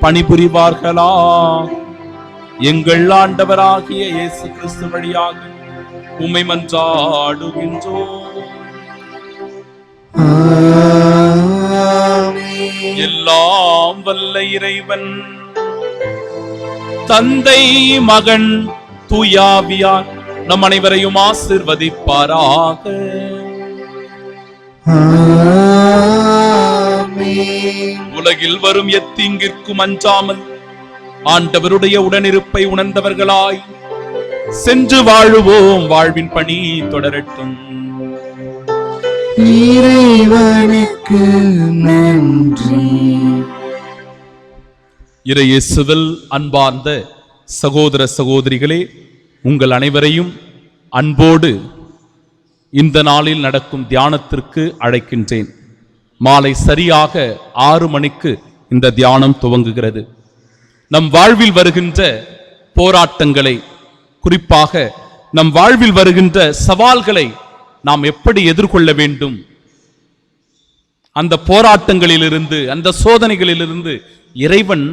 பணிபுரிவார்களா. எங்கள் ஆண்டவராகிய இயேசு கிறிஸ்து வழியாக உம்மை மன்றாடுகின்றோம். எல்லாம் வல்ல இறைவன் தந்தை, மகன், தூயாவியார் நம் அனைவரையும் ஆசிர்வதிப்பாராக. உலகில் வரும் எத்தீங்கிற்கும் அஞ்சாமல் ஆண்டவருடைய உடனிருப்பை உணர்ந்தவர்களாய் சென்று வாழுவோம். வாழ்வின் பணி தொடரட்டும். இறைவனுக்கு நன்றி. இறையேசுவில் அன்பார்ந்த சகோதர சகோதரிகளே, உங்கள் அனைவரையும் அன்போடு இந்த நாளில் நடக்கும் தியானத்திற்கு அழைக்கின்றேன். மாலை சரியாக 6 மணிக்கு இந்த தியானம் துவங்குகிறது. நம் வாழ்வில் வருகின்ற போராட்டங்களை, குறிப்பாக நம் வாழ்வில் வருகின்ற சவால்களை நாம் எப்படி எதிர்கொள்ள வேண்டும், அந்த போராட்டங்களிலிருந்து, அந்த சோதனைகளிலிருந்து இறைவன்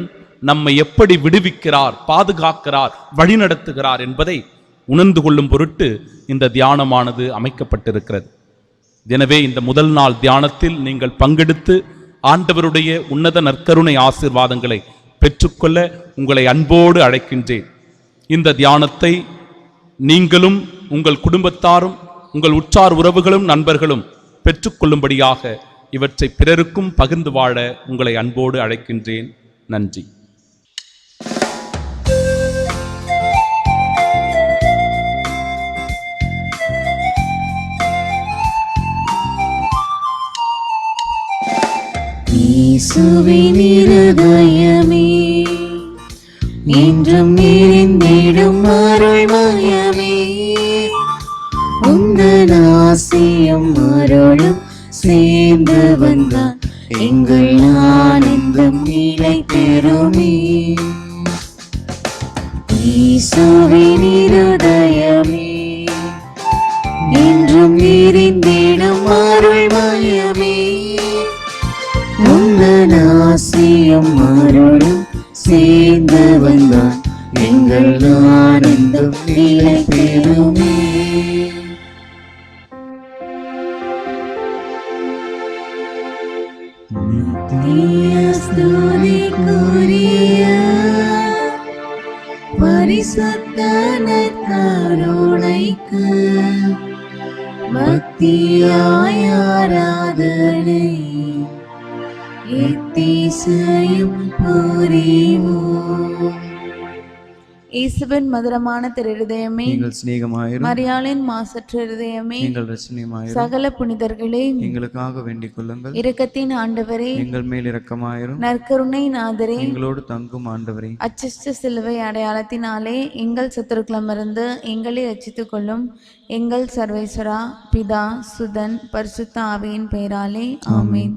நம்மை எப்படி விடுவிக்கிறார், பாதுகாக்கிறார், வழிநடத்துகிறார் என்பதை உணர்ந்து கொள்ளும் பொருட்டு இந்த தியானமானது அமைக்கப்பட்டிருக்கிறது. எனவே இந்த முதல் நாள் தியானத்தில் நீங்கள் பங்கெடுத்து ஆண்டவருடைய உன்னத நற்கருணை ஆசீர்வாதங்களை பெற்றுக்கொள்ள உங்களை அன்போடு அழைக்கின்றேன். இந்த தியானத்தை நீங்களும் உங்கள் குடும்பத்தாரும் உங்கள் உற்றார் உறவுகளும் நண்பர்களும் பெற்றுக்கொள்ளும்படியாக இவற்றை பிறருக்கும் பகிர்ந்து வாழ உங்களை அன்போடு அழைக்கின்றேன். நன்றி. இயேசுவின் இருதயமே, என்றும் நிறைந்திடும் அருள்மயமே, உந்தன் ஆசியும் அருளும் சேர்ந்து வந்தான் எங்கள் ஆனந்தம் நிலை பெறுமே. இயேசுவின் இருதயமே, என்றும் நிறைந்திடும் அருள்மயமே, உந்தன் ஆசியும் அருளும் சேர்ந்து வந்தான் எங்கள் ஆனந்தம் நிலை பெறுமே. ஸ்துதிக்குரிய பரிசுத்த நற்கருணைக்கு பக்தியாய் ஆராதனை எத்திசையும் புரிவோம். இயேசுவின் மதுரமான திருஹிருதயமே, நீங்கள் சிநேகமாயிரும். மரியாளின் மாசற்ற இருதயமே, நீங்கள் ரசனியமாயிரும். சகல புனிதர்களே, எங்களுக்காக வேண்டிக் கொள்ளுங்கள். இரக்கத்தின் ஆண்டவரே, எங்கள் மேல் இரக்கமாயிரும். நற்கருணை நாதரே, எங்களோடு தங்கும் ஆண்டவரே, அச்சிஷ்ட சிலுவை அடையாளத்தினாலே எங்கள் சத்துருக்களமிருந்து எங்களை ரட்சித்துக் கொள்ளும் எங்கள் சர்வேஸ்வரா, பிதா, சுதன், பரிசுத்த ஆவியின் பெயராலே ஆமென்.